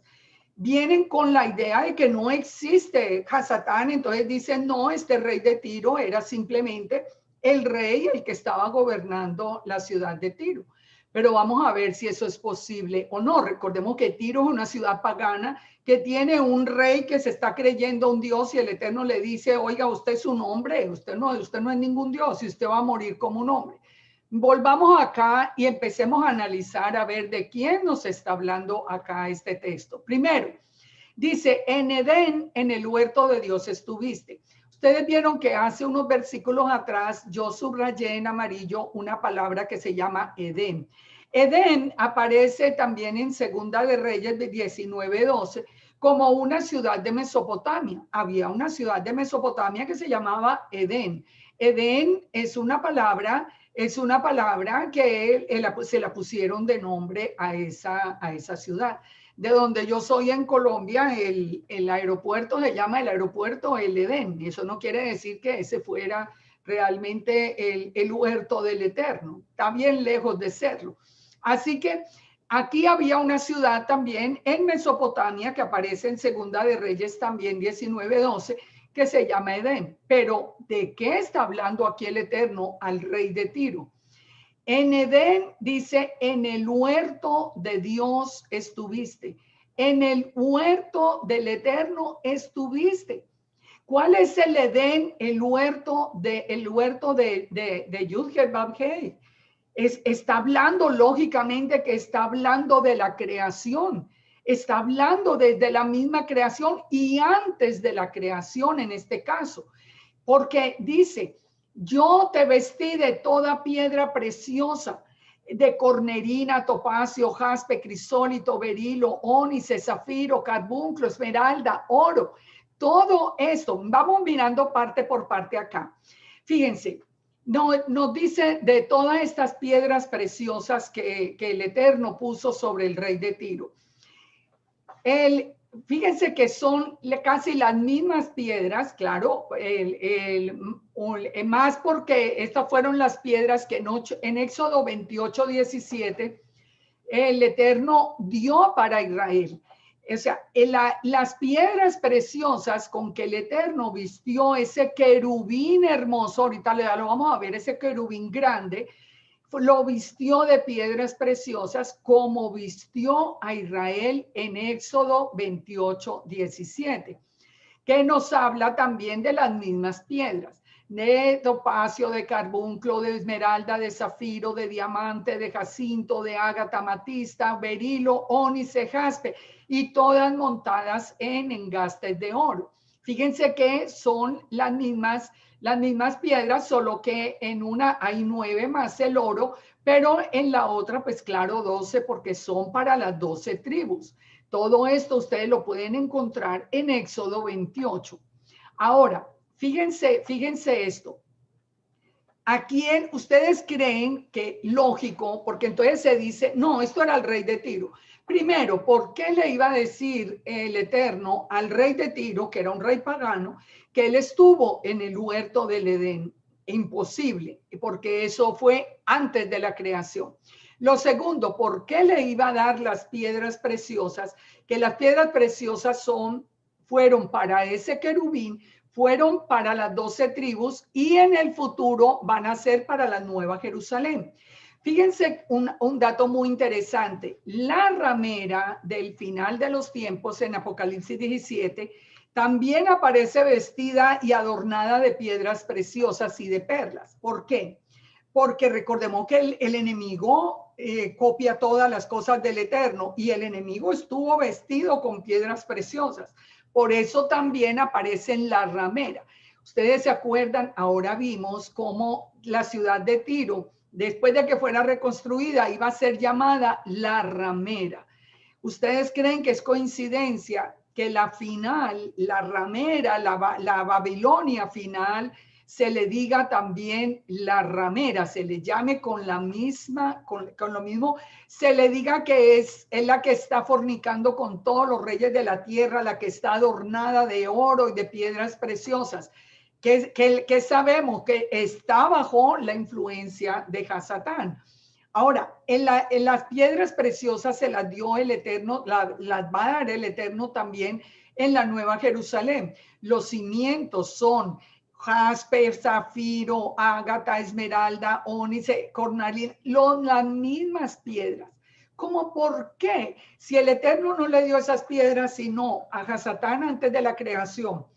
vienen con la idea de que no existe Hasatán. Entonces dicen, no, este rey de Tiro era simplemente el rey, el que estaba gobernando la ciudad de Tiro. Pero vamos a ver si eso es posible o no. Recordemos que Tiro es una ciudad pagana que tiene un rey que se está creyendo un Dios y el Eterno le dice, oiga, usted es un hombre, usted no es ningún Dios y usted va a morir como un hombre. volvamos acá y empecemos a analizar a ver de quién nos está hablando acá este texto. Primero, dice, en Edén, en el huerto de Dios estuviste. Ustedes vieron que hace unos versículos atrás yo subrayé en amarillo una palabra que se llama Edén. Edén aparece también en Segunda de Reyes de 19:12 como una ciudad de Mesopotamia. Había una ciudad de Mesopotamia que se llamaba Edén. Edén es una palabra que se la pusieron de nombre a esa ciudad. De donde yo soy en Colombia, el aeropuerto se llama el aeropuerto El Edén. Eso no quiere decir que ese fuera realmente el huerto del Eterno. Está bien lejos de serlo. Así que aquí había una ciudad también en Mesopotamia que aparece en Segunda de Reyes también 19:12 que se llama Edén. Pero ¿de qué está hablando aquí el Eterno al rey de Tiro? En Edén dice, en el huerto de Dios estuviste. En el huerto del Eterno estuviste. ¿Cuál es el Edén? El huerto de Yud-Heh-Vav-Heh. Está hablando, lógicamente, que está hablando de la creación. Está hablando desde la misma creación y antes de la creación en este caso. Porque dice, yo te vestí de toda piedra preciosa, de cornerina, topacio, jaspe, crisólito, berilo, ónice, zafiro, carbunclo, esmeralda, oro. Todo esto, vamos mirando parte por parte acá. Fíjense, nos dice de todas estas piedras preciosas que el Eterno puso sobre el rey de Tiro. Fíjense que son casi las mismas piedras, claro, más porque estas fueron las piedras que en Éxodo 28:17 el Eterno dio para Israel. O sea, las piedras preciosas con que el Eterno vistió ese querubín hermoso, ahorita lo vamos a ver, ese querubín grande, lo vistió de piedras preciosas como vistió a Israel en Éxodo 28:17, que nos habla también de las mismas piedras, de topacio, de carbunclo, de esmeralda, de zafiro, de diamante, de jacinto, de ágata, amatista, berilo, ónice, jaspe, y todas montadas en engastes de oro. Fíjense que son las mismas piedras, solo que en una hay 9 más el oro, pero en la otra, pues claro, 12, porque son para las 12 tribus. Todo esto ustedes lo pueden encontrar en Éxodo 28. Ahora, fíjense esto. ¿A quién ustedes creen que lógico? Porque entonces se dice, no, esto era el rey de Tiro. Primero, ¿por qué le iba a decir el Eterno al rey de Tiro, que era un rey pagano, que él estuvo en el huerto del Edén? Imposible, porque eso fue antes de la creación. Lo segundo, ¿por qué le iba a dar las piedras preciosas? Que las piedras preciosas fueron para ese querubín, fueron para las 12 tribus y en el futuro van a ser para la Nueva Jerusalén. Fíjense un dato muy interesante. La ramera del final de los tiempos en Apocalipsis 17 también aparece vestida y adornada de piedras preciosas y de perlas. ¿Por qué? Porque recordemos que el enemigo copia todas las cosas del Eterno y el enemigo estuvo vestido con piedras preciosas. Por eso también aparece en la ramera. Ustedes se acuerdan, ahora vimos cómo la ciudad de Tiro, después de que fuera reconstruida, iba a ser llamada la ramera. ¿Ustedes creen que es coincidencia que la ramera, la Babilonia final, se le diga también la ramera, se le llame con lo mismo, se le diga que es la que está fornicando con todos los reyes de la tierra, la que está adornada de oro y de piedras preciosas, que sabemos que está bajo la influencia de Hasatán? Ahora, en las piedras preciosas se las dio el Eterno, las va a dar el Eterno también en la Nueva Jerusalén. Los cimientos son jaspe, zafiro, ágata, esmeralda, ónice, cornalina, las mismas piedras. ¿Cómo por qué? Si el Eterno no le dio esas piedras, sino a Hasatán antes de la creación,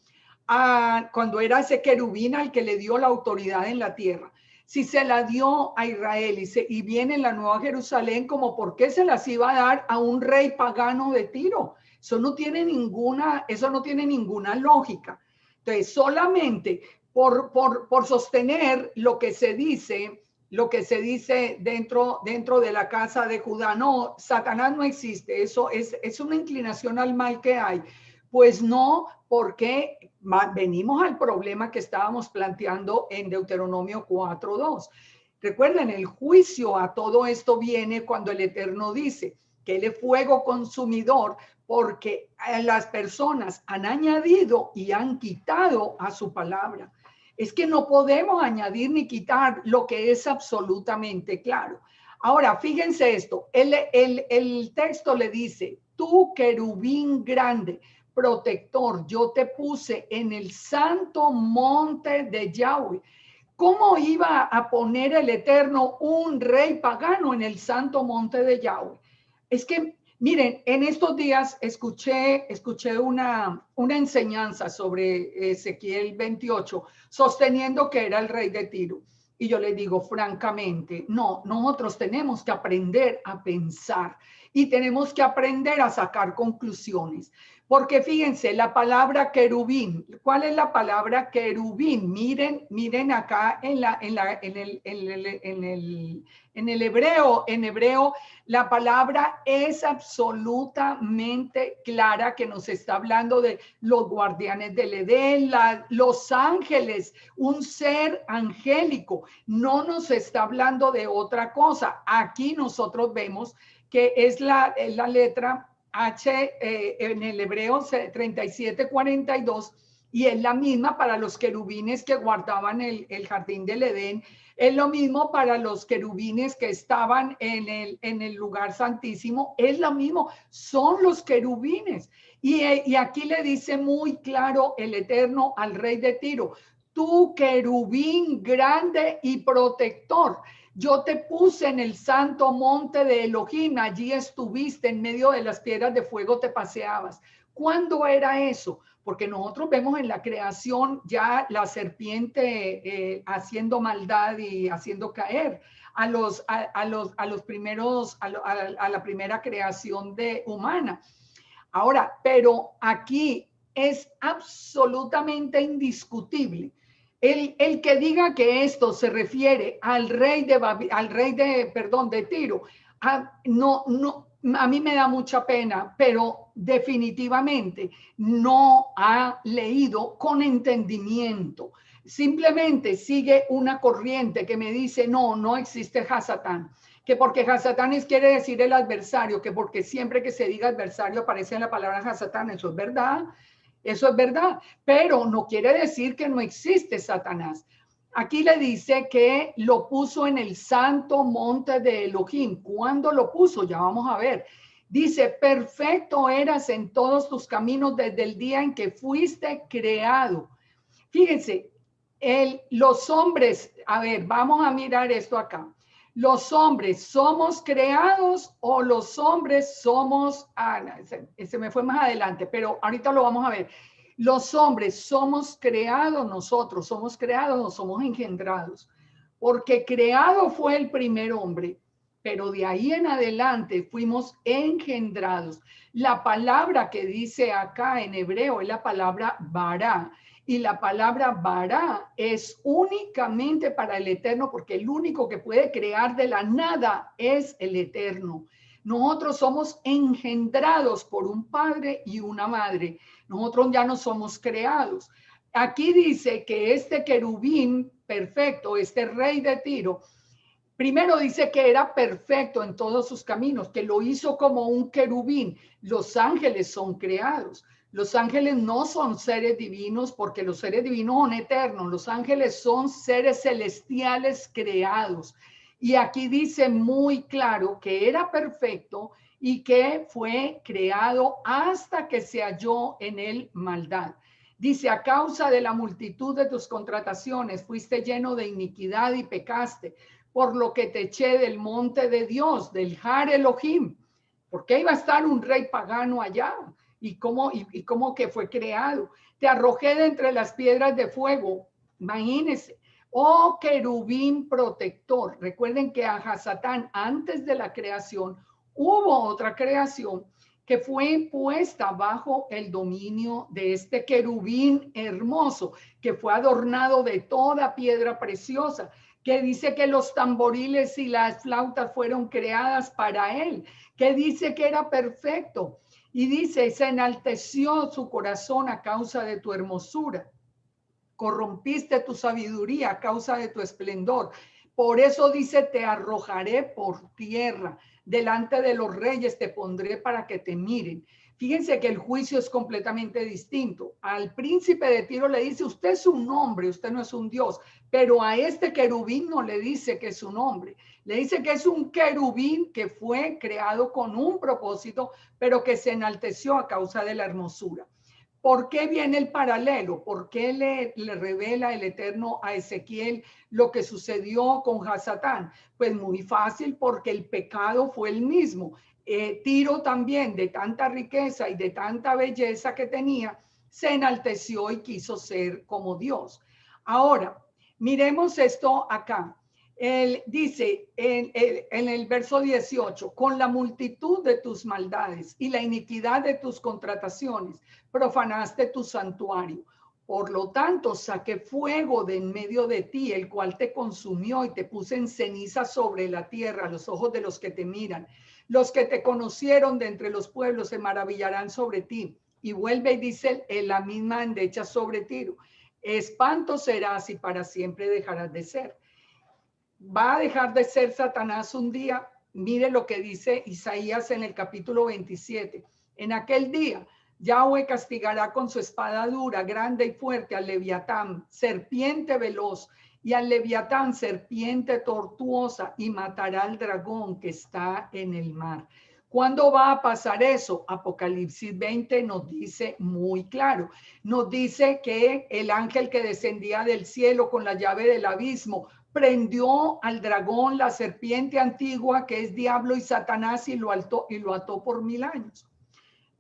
cuando era ese querubín al que le dio la autoridad en la tierra. Si se la dio a Israel y viene en la Nueva Jerusalén, como por qué se las iba a dar a un rey pagano de Tiro. Eso no tiene ninguna lógica. Entonces, solamente por sostener lo que se dice dentro de la casa de Judá. No, Satanás no existe. Eso es una inclinación al mal que hay. Pues no, porque venimos al problema que estábamos planteando en Deuteronomio 4:2. Recuerden, el juicio a todo esto viene cuando el Eterno dice que Él es fuego consumidor, porque las personas han añadido y han quitado a su palabra. Es que no podemos añadir ni quitar lo que es absolutamente claro. Ahora, fíjense esto, el texto le dice, tú querubín grande, protector, yo te puse en el santo monte de Yahweh. ¿Cómo iba a poner el Eterno un rey pagano en el santo monte de Yahweh? Es que, miren, en estos días escuché una enseñanza sobre Ezequiel 28, sosteniendo que era el rey de Tiro. Y yo le digo francamente, no, nosotros tenemos que aprender a pensar y tenemos que aprender a sacar conclusiones. Porque fíjense, la palabra querubín, ¿cuál es la palabra querubín? Miren acá en el hebreo, la palabra es absolutamente clara, que nos está hablando de los guardianes del Edén, los ángeles, un ser angélico. No nos está hablando de otra cosa. Aquí nosotros vemos que es la letra H en el hebreo 37:42, y es la misma para los querubines que guardaban el jardín del Edén. Es lo mismo para los querubines que estaban en el lugar santísimo. Es lo mismo, son los querubines. Y aquí le dice muy claro el Eterno al rey de Tiro, tú querubín grande y protector. Yo te puse en el santo monte de Elohim, allí estuviste en medio de las piedras de fuego, te paseabas. ¿Cuándo era eso? Porque nosotros vemos en la creación ya la serpiente haciendo maldad y haciendo caer a la primera creación humana. Ahora, pero aquí es absolutamente indiscutible. El que diga que esto se refiere al rey de Tiro, a mí me da mucha pena, pero definitivamente no ha leído con entendimiento. Simplemente sigue una corriente que me dice, no existe Hasatán, que porque Hasatán quiere decir el adversario, que porque siempre que se diga adversario aparece en la palabra Hasatán. Eso es verdad. Eso es verdad, pero no quiere decir que no existe Satanás. Aquí le dice que lo puso en el santo monte de Elohim. ¿Cuándo lo puso? Ya vamos a ver. Dice, perfecto eras en todos tus caminos desde el día en que fuiste creado. Fíjense, los hombres, a ver, vamos a mirar esto acá. ¿Los hombres somos creados o los hombres somos, se me fue más adelante, pero ahorita lo vamos a ver. Los hombres somos creados, nosotros somos creados o somos engendrados, porque creado fue el primer hombre, pero de ahí en adelante fuimos engendrados. La palabra que dice acá en hebreo es la palabra bara. Y la palabra bara es únicamente para el Eterno, porque el único que puede crear de la nada es el Eterno. Nosotros somos engendrados por un padre y una madre. Nosotros ya no somos creados. Aquí dice que este querubín perfecto, este rey de Tiro, primero dice que era perfecto en todos sus caminos, que lo hizo como un querubín. Los ángeles son creados. Los ángeles no son seres divinos, porque los seres divinos son eternos. Los ángeles son seres celestiales creados. Y aquí dice muy claro que era perfecto y que fue creado hasta que se halló en él maldad. Dice, a causa de la multitud de tus contrataciones fuiste lleno de iniquidad y pecaste, por lo que te eché del monte de Dios, del Har Elohim. ¿Por qué iba a estar un rey pagano allá? ¿Y cómo que fue creado? Te arrojé de entre las piedras de fuego. Imagínense, oh querubín protector. Recuerden que a Hasatán, antes de la creación, hubo otra creación que fue puesta bajo el dominio de este querubín hermoso, que fue adornado de toda piedra preciosa, que dice que los tamboriles y las flautas fueron creadas para él, que dice que era perfecto. Y dice, se enalteció su corazón a causa de tu hermosura. Corrompiste tu sabiduría a causa de tu esplendor. Por eso dice, te arrojaré por tierra. Delante de los reyes te pondré para que te miren. Fíjense que el juicio es completamente distinto. Al príncipe de Tiro le dice, usted es un hombre, usted no es un dios. Pero a este querubín no le dice que es un hombre. Le dice que es un querubín que fue creado con un propósito, pero que se enalteció a causa de la hermosura. ¿Por qué viene el paralelo? ¿Por qué le revela el Eterno a Ezequiel lo que sucedió con Hasatán? Pues muy fácil, porque el pecado fue el mismo. Tiro también, de tanta riqueza y de tanta belleza que tenía, se enalteció y quiso ser como Dios. Ahora, miremos esto acá. Él dice en el verso 18, con la multitud de tus maldades y la iniquidad de tus contrataciones, profanaste tu santuario. Por lo tanto, saqué fuego de en medio de ti, el cual te consumió y te puse en ceniza sobre la tierra, a los ojos de los que te miran. Los que te conocieron de entre los pueblos se maravillarán sobre ti. Y vuelve y dice la misma endecha sobre Tiro. Espanto serás y para siempre dejarás de ser. Va a dejar de ser Satanás un día. Mire lo que dice Isaías en el capítulo 27. En aquel día, Yahweh castigará con su espada dura, grande y fuerte al Leviatán, serpiente veloz, y al Leviatán, serpiente tortuosa, y matará al dragón que está en el mar. ¿Cuándo va a pasar eso? Apocalipsis 20 nos dice muy claro. Nos dice que el ángel que descendía del cielo con la llave del abismo prendió al dragón, la serpiente antigua, que es diablo y Satanás, y lo ató por 1000 años.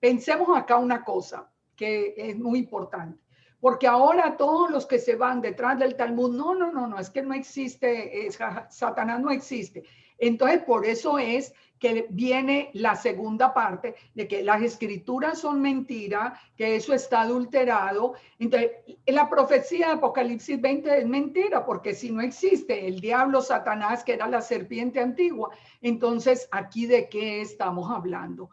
Pensemos acá una cosa que es muy importante, porque ahora todos los que se van detrás del Talmud, no, es que no existe, Satanás no existe. Entonces, por eso es que viene la segunda parte de que las escrituras son mentira, que eso está adulterado. Entonces, la profecía de Apocalipsis 20 es mentira, porque si no existe el diablo Satanás, que era la serpiente antigua, entonces, ¿aquí de qué estamos hablando?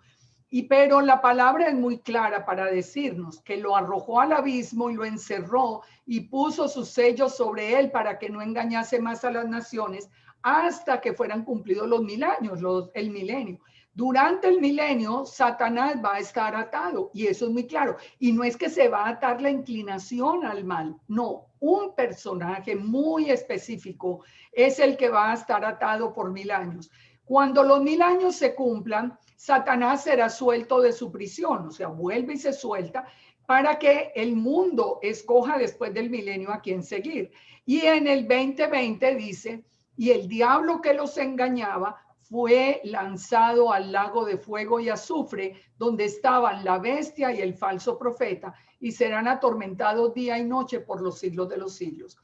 Pero la palabra es muy clara para decirnos que lo arrojó al abismo y lo encerró y puso sus sellos sobre él para que no engañase más a las naciones hasta que fueran cumplidos los 1000 años, el milenio. Durante el milenio, Satanás va a estar atado, y eso es muy claro. Y no es que se va a atar la inclinación al mal, no. Un personaje muy específico es el que va a estar atado por 1000 años. Cuando los 1000 años se cumplan, Satanás será suelto de su prisión, o sea, vuelve y se suelta para que el mundo escoja después del milenio a quién seguir. Y en el 2020 dice, y el diablo que los engañaba fue lanzado al lago de fuego y azufre, donde estaban la bestia y el falso profeta, y serán atormentados día y noche por los siglos de los siglos.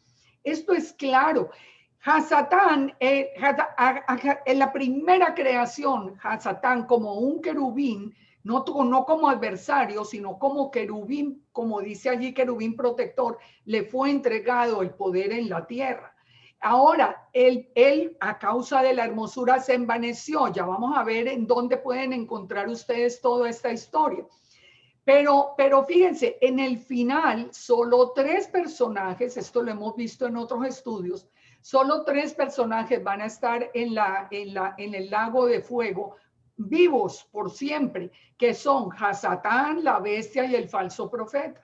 Esto es claro. Hasatán, en la primera creación, Hasatán como un querubín, no como adversario, sino como querubín, como dice allí, querubín protector, le fue entregado el poder en la tierra. Ahora, él a causa de la hermosura se envaneció. Ya vamos a ver en dónde pueden encontrar ustedes toda esta historia. Pero fíjense, en el final, solo 3 personajes, esto lo hemos visto en otros estudios, solo 3 personajes van a estar en el lago de fuego vivos por siempre, que son Hasatán, la bestia y el falso profeta.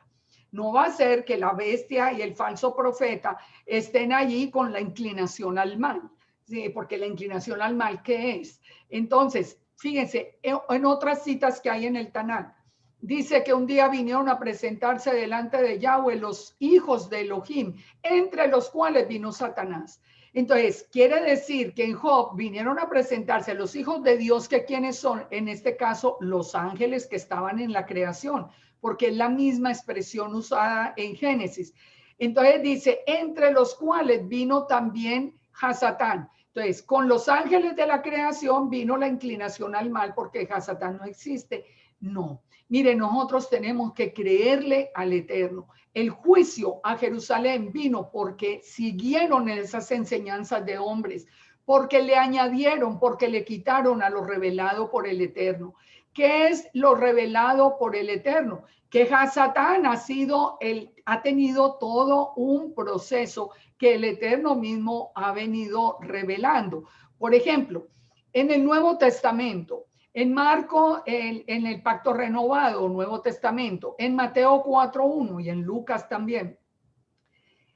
No va a ser que la bestia y el falso profeta estén allí con la inclinación al mal, ¿sí? Porque la inclinación al mal, ¿qué es? Entonces, fíjense, en otras citas que hay en el Tanakh, dice que un día vinieron a presentarse delante de Yahweh los hijos de Elohim, entre los cuales vino Satanás. Entonces, quiere decir que en Job vinieron a presentarse los hijos de Dios, que quienes son, en este caso, los ángeles que estaban en la creación, porque es la misma expresión usada en Génesis. Entonces dice, entre los cuales vino también Hasatán. Entonces, con los ángeles de la creación vino la inclinación al mal porque Hasatán no existe. No, mire, nosotros tenemos que creerle al Eterno. El juicio a Jerusalén vino porque siguieron esas enseñanzas de hombres, porque le añadieron, porque le quitaron a lo revelado por el Eterno. ¿Qué es lo revelado por el Eterno? Que Hasatán ha tenido todo un proceso que el Eterno mismo ha venido revelando. Por ejemplo, en el Nuevo Testamento, en Marco, en el Pacto Renovado, Nuevo Testamento, en Mateo 4:1 y en Lucas también,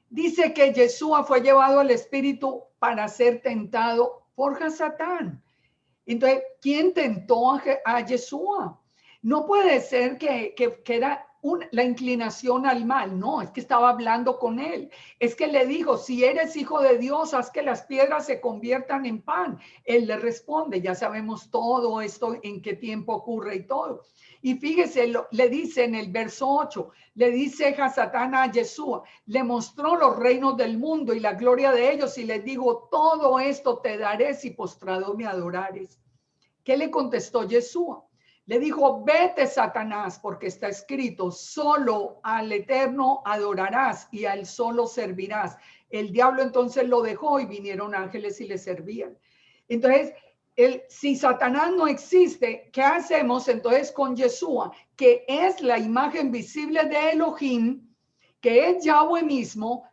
dice que Yeshua fue llevado al Espíritu para ser tentado por Hasatán. Entonces, ¿quién tentó a Yeshua? No puede ser que era la inclinación al mal, no, es que estaba hablando con él, es que le dijo, si eres hijo de Dios, haz que las piedras se conviertan en pan. Él le responde, ya sabemos todo esto, en qué tiempo ocurre y todo. Y fíjese, le dice en el verso 8, le dice Hasatán a Yeshua, le mostró los reinos del mundo y la gloria de ellos y les digo, todo esto te daré si postrado me adorares. ¿Qué le contestó Yeshua? Le dijo, vete Satanás, porque está escrito, solo al Eterno adorarás y al solo servirás. El diablo entonces lo dejó y vinieron ángeles y le servían. Entonces, si Satanás no existe, ¿qué hacemos entonces con Yeshua? Que es la imagen visible de Elohim, que es Yahweh mismo,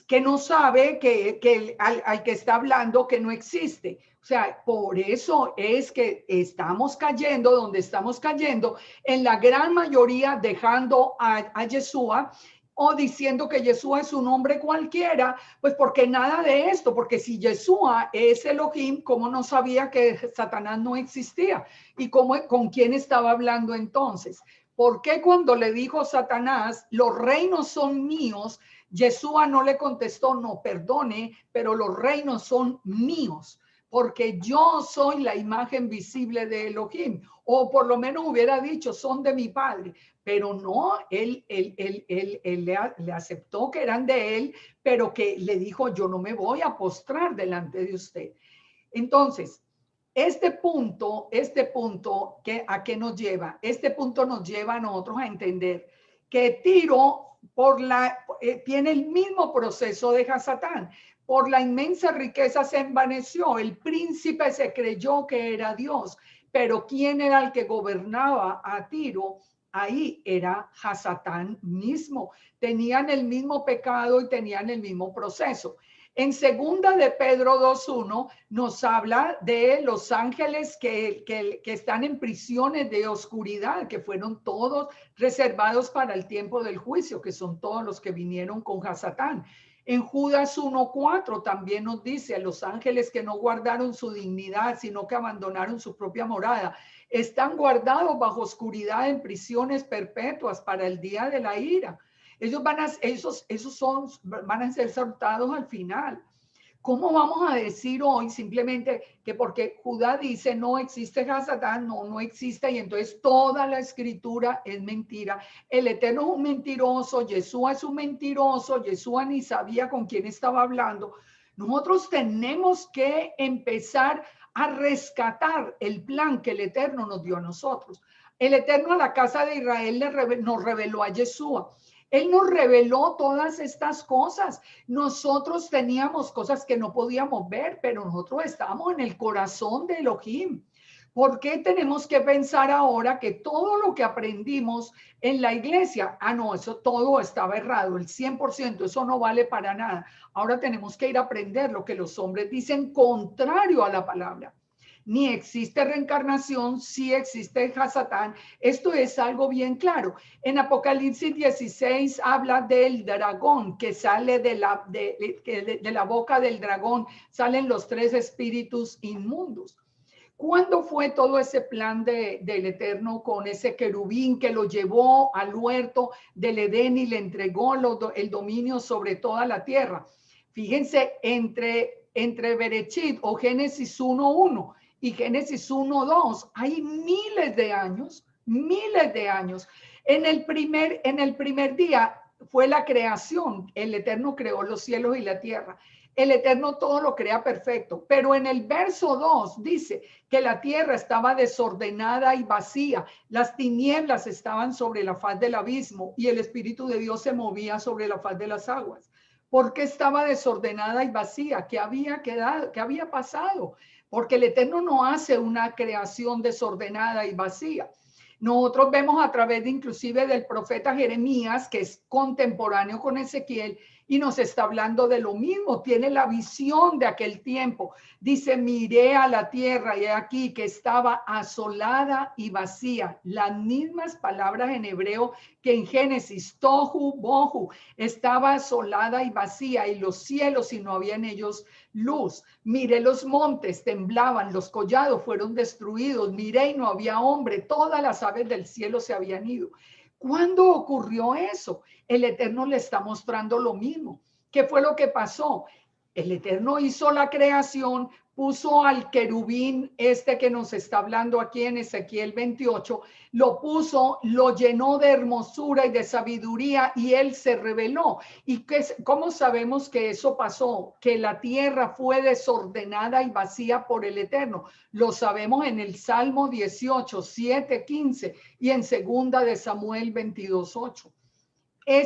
que no sabe que al que está hablando que no existe. O sea, por eso es que estamos cayendo donde estamos cayendo, en la gran mayoría dejando a Yeshua o diciendo que Yeshua es un hombre cualquiera, pues porque nada de esto, porque si Yeshua es Elohim, ¿cómo no sabía que Satanás no existía? ¿Y con quién estaba hablando entonces? ¿Por qué cuando le dijo Satanás, los reinos son míos, Yeshua no le contestó, no, perdone, pero los reinos son míos? Porque yo soy la imagen visible de Elohim, o por lo menos hubiera dicho, son de mi padre, pero no, él le aceptó que eran de él, pero que le dijo, yo no me voy a postrar delante de usted. Entonces, este punto, ¿a qué nos lleva? Este punto nos lleva a nosotros a entender que Tiro tiene el mismo proceso de Hasatán. Por la inmensa riqueza se envaneció, el príncipe se creyó que era Dios, pero ¿quién era el que gobernaba a Tiro? Ahí era Hasatán mismo. Tenían el mismo pecado y tenían el mismo proceso. En segunda de Pedro 2:1 nos habla de los ángeles que están en prisiones de oscuridad, que fueron todos reservados para el tiempo del juicio, que son todos los que vinieron con Hasatán. En Judas 1:4 también nos dice a los ángeles que no guardaron su dignidad, sino que abandonaron su propia morada. Están guardados bajo oscuridad en prisiones perpetuas para el día de la ira. Ellos van a ser soltados al final. ¿Cómo vamos a decir hoy simplemente que porque Judá dice no existe Hasatán, no existe, y entonces toda la escritura es mentira? El Eterno es un mentiroso, Yeshua es un mentiroso, Yeshua ni sabía con quién estaba hablando. Nosotros tenemos que empezar a rescatar el plan que el Eterno nos dio a nosotros. El Eterno a la casa de Israel nos reveló a Yeshua. Él nos reveló todas estas cosas. Nosotros teníamos cosas que no podíamos ver, pero nosotros estábamos en el corazón de Elohim. ¿Por qué tenemos que pensar ahora que todo lo que aprendimos en la iglesia, no, eso todo estaba errado, el 100%, eso no vale para nada? Ahora tenemos que ir a aprender lo que los hombres dicen contrario a la palabra. Ni existe reencarnación, sí existe Hasatán. Esto es algo bien claro. En Apocalipsis 16 habla del dragón que sale de la boca del dragón, salen los tres espíritus inmundos. ¿Cuándo fue todo ese plan del Eterno con ese querubín que lo llevó al huerto del Edén y le entregó el dominio sobre toda la tierra? Fíjense, entre Berechit o Génesis 1:1 y Génesis 1:2 hay miles de años. En el primer día fue la creación. El Eterno creó los cielos y la tierra. El Eterno todo lo crea perfecto, pero en el verso 2 dice que la tierra estaba desordenada y vacía, las tinieblas estaban sobre la faz del abismo y el Espíritu de Dios se movía sobre la faz de las aguas. ¿Por qué estaba desordenada y vacía? ¿Qué había quedado? ¿Qué había pasado? Porque el Eterno no hace una creación desordenada y vacía. Nosotros vemos a través de inclusive del profeta Jeremías, que es contemporáneo con Ezequiel, y nos está hablando de lo mismo, tiene la visión de aquel tiempo. Dice, miré a la tierra y aquí que estaba asolada y vacía. Las mismas palabras en hebreo que en Génesis, tohu, bohu, estaba asolada y vacía y los cielos y no había en ellos luz. Miré los montes, temblaban, los collados fueron destruidos. Miré y no había hombre, todas las aves del cielo se habían ido. ¿Cuándo ocurrió eso? El Eterno le está mostrando lo mismo. ¿Qué fue lo que pasó? El Eterno hizo la creación, puso al querubín este que nos está hablando aquí en Ezequiel 28, lo puso, lo llenó de hermosura y de sabiduría y él se reveló. ¿Y cómo sabemos que eso pasó? Que la tierra fue desordenada y vacía por el Eterno. Lo sabemos en el Salmo 18, 7, 15 y en segunda de Samuel 22, 8.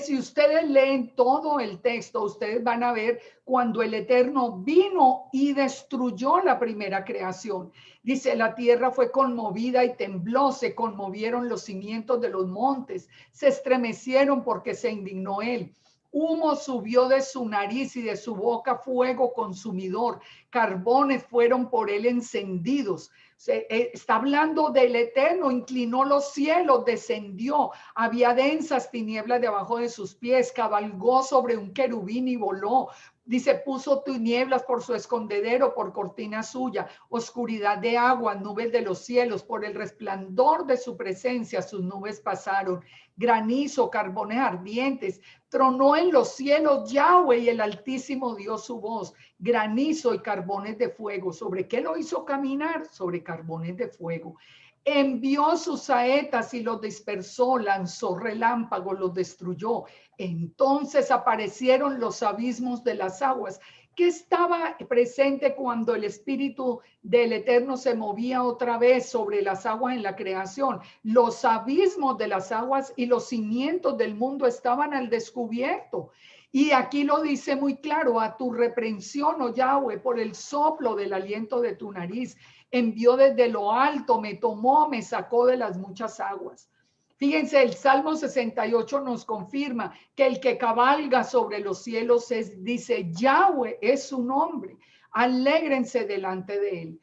Si ustedes leen todo el texto, ustedes van a ver cuando el Eterno vino y destruyó la primera creación. Dice, la tierra fue conmovida y tembló, se conmovieron los cimientos de los montes, se estremecieron porque se indignó él. Humo subió de su nariz y de su boca fuego consumidor. Carbones fueron por él encendidos. Está hablando del Eterno, inclinó los cielos, descendió, había densas tinieblas debajo de sus pies, cabalgó sobre un querubín y voló. Dice, puso tinieblas por su escondedero, por cortina suya, oscuridad de agua, nubes de los cielos, por el resplandor de su presencia, sus nubes pasaron, granizo, carbones ardientes, tronó en los cielos Yahweh y el Altísimo dio su voz, granizo y carbones de fuego. ¿Sobre qué lo hizo caminar? Sobre carbones de fuego. Envió sus saetas y los dispersó, lanzó relámpagos, los destruyó. Entonces aparecieron los abismos de las aguas. ¿Qué estaba presente cuando el Espíritu del Eterno se movía otra vez sobre las aguas en la creación? Los abismos de las aguas y los cimientos del mundo estaban al descubierto. Y aquí lo dice muy claro, a tu reprensión, oh Yahweh, por el soplo del aliento de tu nariz, envió desde lo alto, me tomó, me sacó de las muchas aguas. Fíjense, el Salmo 68 nos confirma que el que cabalga sobre los cielos dice, Yahweh es su nombre, alégrense delante de él.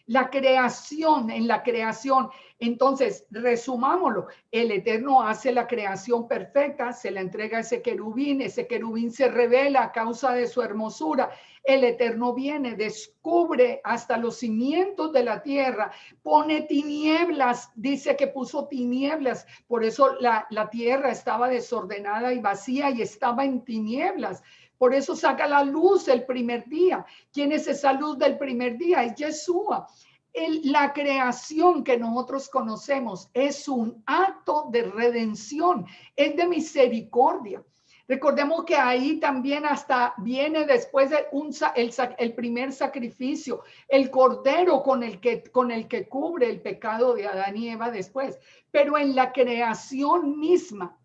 La creación, en la creación, entonces resumámoslo, el Eterno hace la creación perfecta, se la entrega a ese querubín se revela a causa de su hermosura, el Eterno viene, descubre hasta los cimientos de la tierra, pone tinieblas, dice que puso tinieblas, por eso la tierra estaba desordenada y vacía y estaba en tinieblas. Por eso saca la luz el primer día. ¿Quién es esa luz del primer día? Es Yeshua. La creación que nosotros conocemos es un acto de redención, es de misericordia. Recordemos que ahí también hasta viene después de el primer sacrificio, el cordero con el que cubre el pecado de Adán y Eva después. Pero en la creación misma,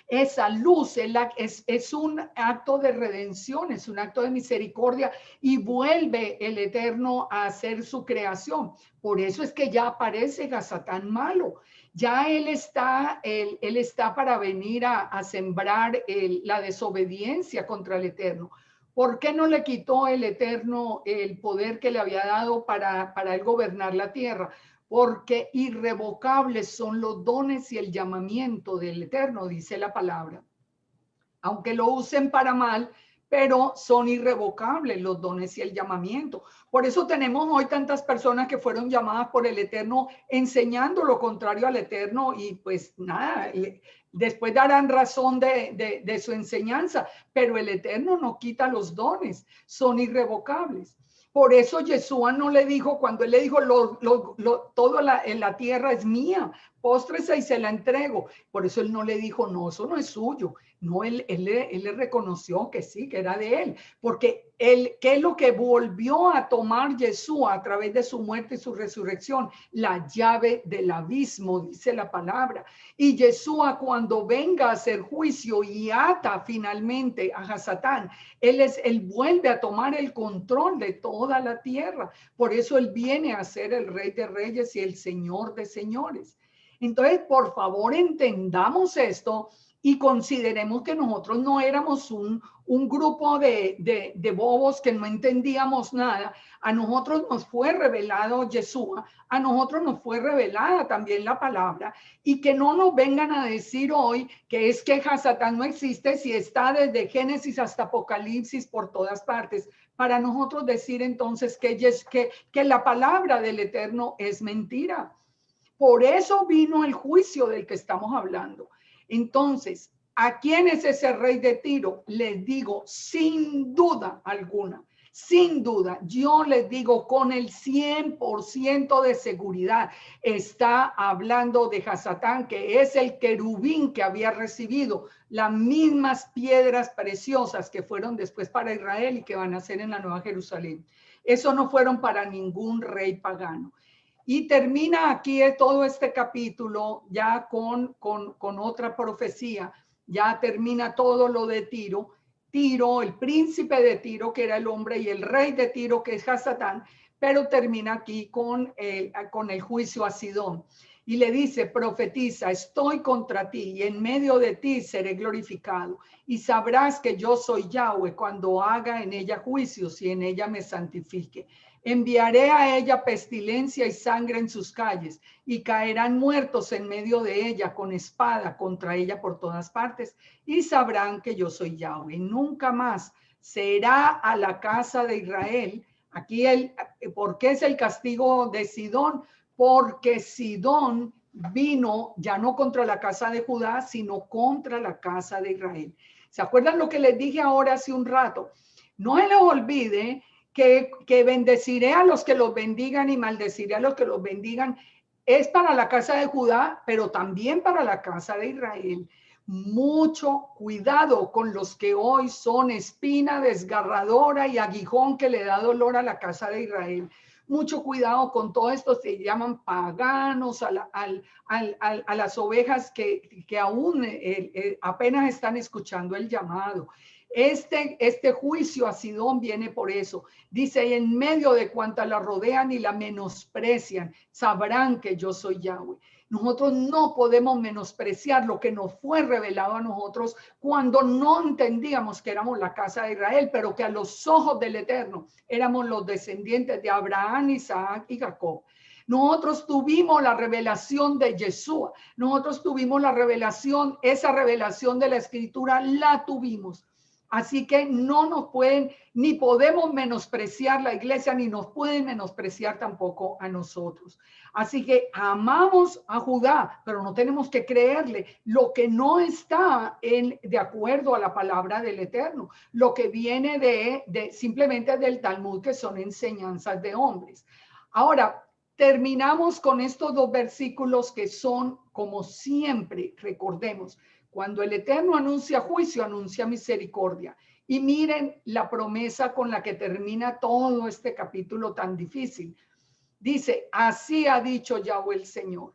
esa luz es un acto de redención, es un acto de misericordia y vuelve el Eterno a hacer su creación. Por eso es que ya aparece Hasatán malo. Ya él está para venir a sembrar la desobediencia contra el Eterno. ¿Por qué no le quitó el Eterno el poder que le había dado para él gobernar la tierra? Porque irrevocables son los dones y el llamamiento del Eterno, dice la palabra. Aunque lo usen para mal, pero son irrevocables los dones y el llamamiento. Por eso tenemos hoy tantas personas que fueron llamadas por el Eterno enseñando lo contrario al Eterno y pues nada, después darán razón de su enseñanza, pero el Eterno no quita los dones, son irrevocables. Por eso Yeshua no le dijo, cuando él le dijo, todo en la tierra es mía, póstrese y se la entrego. Por eso él no le dijo, no, eso no es suyo. No, él le reconoció que sí, que era de él, porque él, ¿qué es lo que volvió a tomar Jesús a través de su muerte y su resurrección? La llave del abismo, dice la palabra. Y Jesús, cuando venga a hacer juicio y ata finalmente a Satán, él vuelve a tomar el control de toda la tierra. Por eso él viene a ser el Rey de Reyes y el Señor de Señores. Entonces, por favor, entendamos esto y consideremos que nosotros no éramos un grupo de bobos que no entendíamos nada. A nosotros nos fue revelado Yeshua, a nosotros nos fue revelada también la palabra, y que no nos vengan a decir hoy que es que Hasatán no existe si está desde Génesis hasta Apocalipsis por todas partes. Para nosotros decir entonces que la palabra del Eterno es mentira. Por eso vino el juicio del que estamos hablando. Entonces, ¿a quién es ese rey de Tiro? Les digo, sin duda alguna, sin duda, yo les digo con el 100% de seguridad, está hablando de Hasatán, que es el querubín que había recibido las mismas piedras preciosas que fueron después para Israel y que van a ser en la Nueva Jerusalén. Eso no fueron para ningún rey pagano. Y termina aquí todo este capítulo ya con otra profecía. Ya termina todo lo de Tiro. Tiro, el príncipe de Tiro, que era el hombre, y el rey de Tiro, que es Hasatán, pero termina aquí con el juicio a Sidón. Y le dice, profetiza, estoy contra ti y en medio de ti seré glorificado. Y sabrás que yo soy Yahweh cuando haga en ella juicios y en ella me santifique. Enviaré a ella pestilencia y sangre en sus calles, y caerán muertos en medio de ella con espada contra ella por todas partes, y sabrán que yo soy Yahweh. Nunca más será a la casa de Israel. Aquí ¿por qué es el castigo de Sidón? Porque Sidón vino ya no contra la casa de Judá, sino contra la casa de Israel. ¿Se acuerdan lo que les dije ahora hace un rato? No se les olvide que bendeciré a los que los bendigan y maldeciré a los que los bendigan. Es para la casa de Judá, pero también para la casa de Israel. Mucho cuidado con los que hoy son espina desgarradora y aguijón que le da dolor a la casa de Israel. Mucho cuidado con todo esto, se llaman paganos a las ovejas que aún apenas están escuchando el llamado. Este juicio a Sidón viene por eso. Dice, y en medio de cuantas la rodean y la menosprecian, sabrán que yo soy Yahweh. Nosotros no podemos menospreciar lo que nos fue revelado a nosotros cuando no entendíamos que éramos la casa de Israel, pero que a los ojos del Eterno éramos los descendientes de Abraham, Isaac y Jacob. Nosotros tuvimos la revelación de Yeshua. Nosotros tuvimos la revelación, esa revelación de la Escritura la tuvimos. Así que no nos pueden, ni podemos menospreciar la iglesia, ni nos pueden menospreciar tampoco a nosotros. Así que amamos a Judá, pero no tenemos que creerle lo que no está de acuerdo a la palabra del Eterno, lo que viene simplemente del Talmud, que son enseñanzas de hombres. Ahora, terminamos con estos dos versículos que son, como siempre, recordemos, cuando el Eterno anuncia juicio, anuncia misericordia. Y miren la promesa con la que termina todo este capítulo tan difícil. Dice, así ha dicho Yahweh el Señor.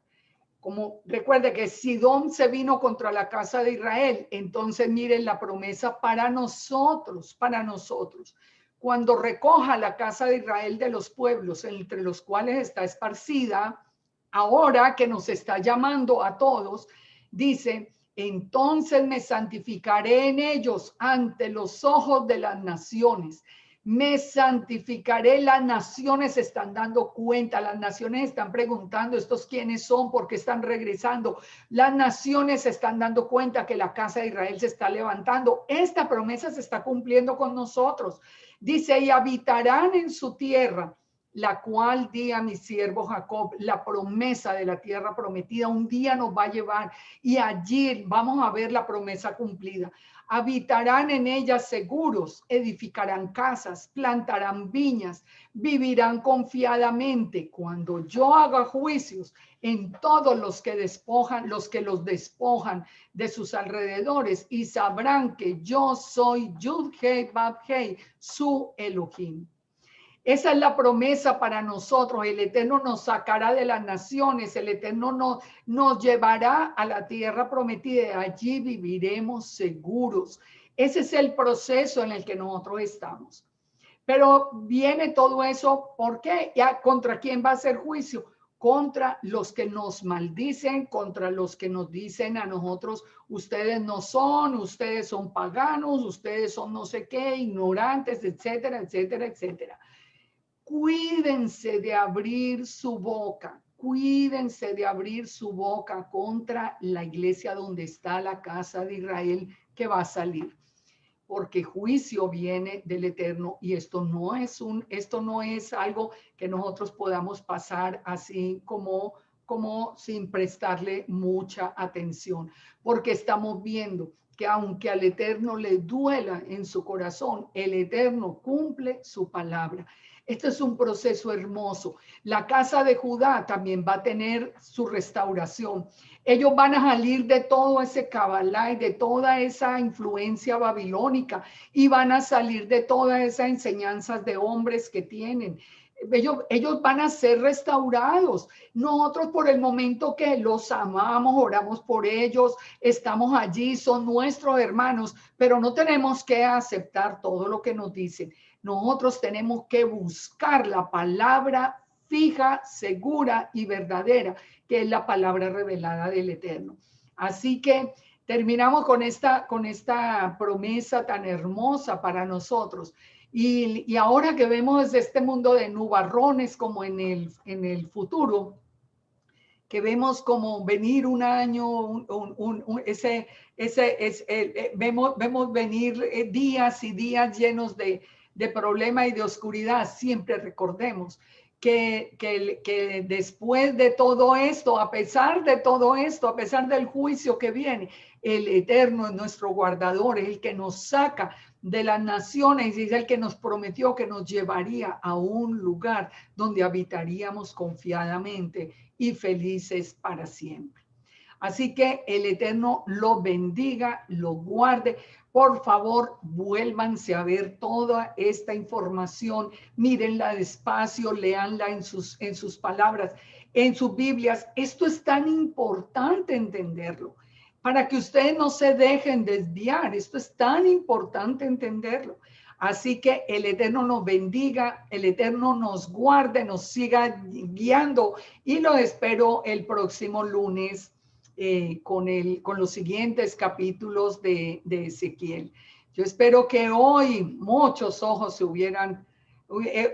Como recuerde que Sidón se vino contra la casa de Israel, entonces miren la promesa para nosotros, para nosotros. Cuando recoja la casa de Israel de los pueblos entre los cuales está esparcida, ahora que nos está llamando a todos, dice, entonces me santificaré en ellos ante los ojos de las naciones. Me santificaré. Las naciones se están dando cuenta, las naciones están preguntando, ¿estos quiénes son? ¿Por qué están regresando? Las naciones se están dando cuenta que la casa de Israel se está levantando. Esta promesa se está cumpliendo con nosotros. Dice, y habitarán en su tierra la cual di a mi siervo Jacob, la promesa de la tierra prometida, un día nos va a llevar y allí vamos a ver la promesa cumplida. Habitarán en ellas seguros, edificarán casas, plantarán viñas, vivirán confiadamente. Cuando yo haga juicios en todos los que despojan, los que los despojan de sus alrededores, y sabrán que yo soy Yud-Hei Bab-Hei, su Elohim. Esa es la promesa para nosotros. El Eterno nos sacará de las naciones. El Eterno nos llevará a la tierra prometida. Allí viviremos seguros. Ese es el proceso en el que nosotros estamos. Pero viene todo eso, ¿por qué? ¿Ya contra quién va a ser juicio? Contra los que nos maldicen, contra los que nos dicen a nosotros, ustedes no son, ustedes son paganos, ustedes son no sé qué, ignorantes, etcétera, etcétera, etcétera. Cuídense de abrir su boca, cuídense de abrir su boca contra la iglesia donde está la casa de Israel que va a salir, porque juicio viene del Eterno y esto no es algo que nosotros podamos pasar así como sin prestarle mucha atención, porque estamos viendo que aunque al Eterno le duela en su corazón, el Eterno cumple su palabra. Este es un proceso hermoso. La casa de Judá también va a tener su restauración. Ellos van a salir de todo ese cabalá y de toda esa influencia babilónica y van a salir de todas esas enseñanzas de hombres que tienen. Ellos van a ser restaurados. Nosotros por el momento que los amamos, oramos por ellos, estamos allí, son nuestros hermanos, pero no tenemos que aceptar todo lo que nos dicen. Nosotros tenemos que buscar la palabra fija, segura y verdadera, que es la palabra revelada del Eterno. Así que terminamos con esta promesa tan hermosa para nosotros. Y ahora que vemos desde este mundo de nubarrones como en el futuro, que vemos como venir un año, vemos venir días y días llenos de problema y de oscuridad. Siempre recordemos que después de todo esto, a pesar de todo esto, a pesar del juicio que viene, el Eterno es nuestro guardador, es el que nos saca de las naciones y es el que nos prometió que nos llevaría a un lugar donde habitaríamos confiadamente y felices para siempre. Así que el Eterno lo bendiga, lo guarde. Por favor, vuélvanse a ver toda esta información, mírenla despacio, léanla en sus palabras, en sus Biblias. Esto es tan importante entenderlo, para que ustedes no se dejen desviar. Esto es tan importante entenderlo. Así que el Eterno nos bendiga, el Eterno nos guarde, nos siga guiando y lo espero el próximo lunes con los siguientes capítulos de Ezequiel. Yo espero que hoy muchos ojos se hubieran,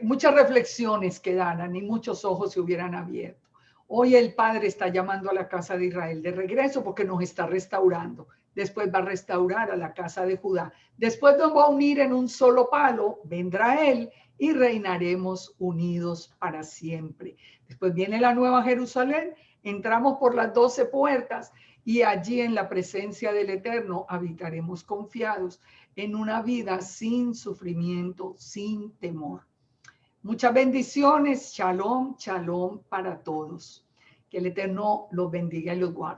muchas reflexiones quedaran y muchos ojos se hubieran abierto. Hoy el Padre está llamando a la casa de Israel de regreso porque nos está restaurando. Después va a restaurar a la casa de Judá. Después nos va a unir en un solo palo, vendrá Él y reinaremos unidos para siempre. Después viene la nueva Jerusalén, entramos por las 12 puertas y allí en la presencia del Eterno habitaremos confiados en una vida sin sufrimiento, sin temor. Muchas bendiciones, shalom, shalom para todos. Que el Eterno los bendiga y los guarde.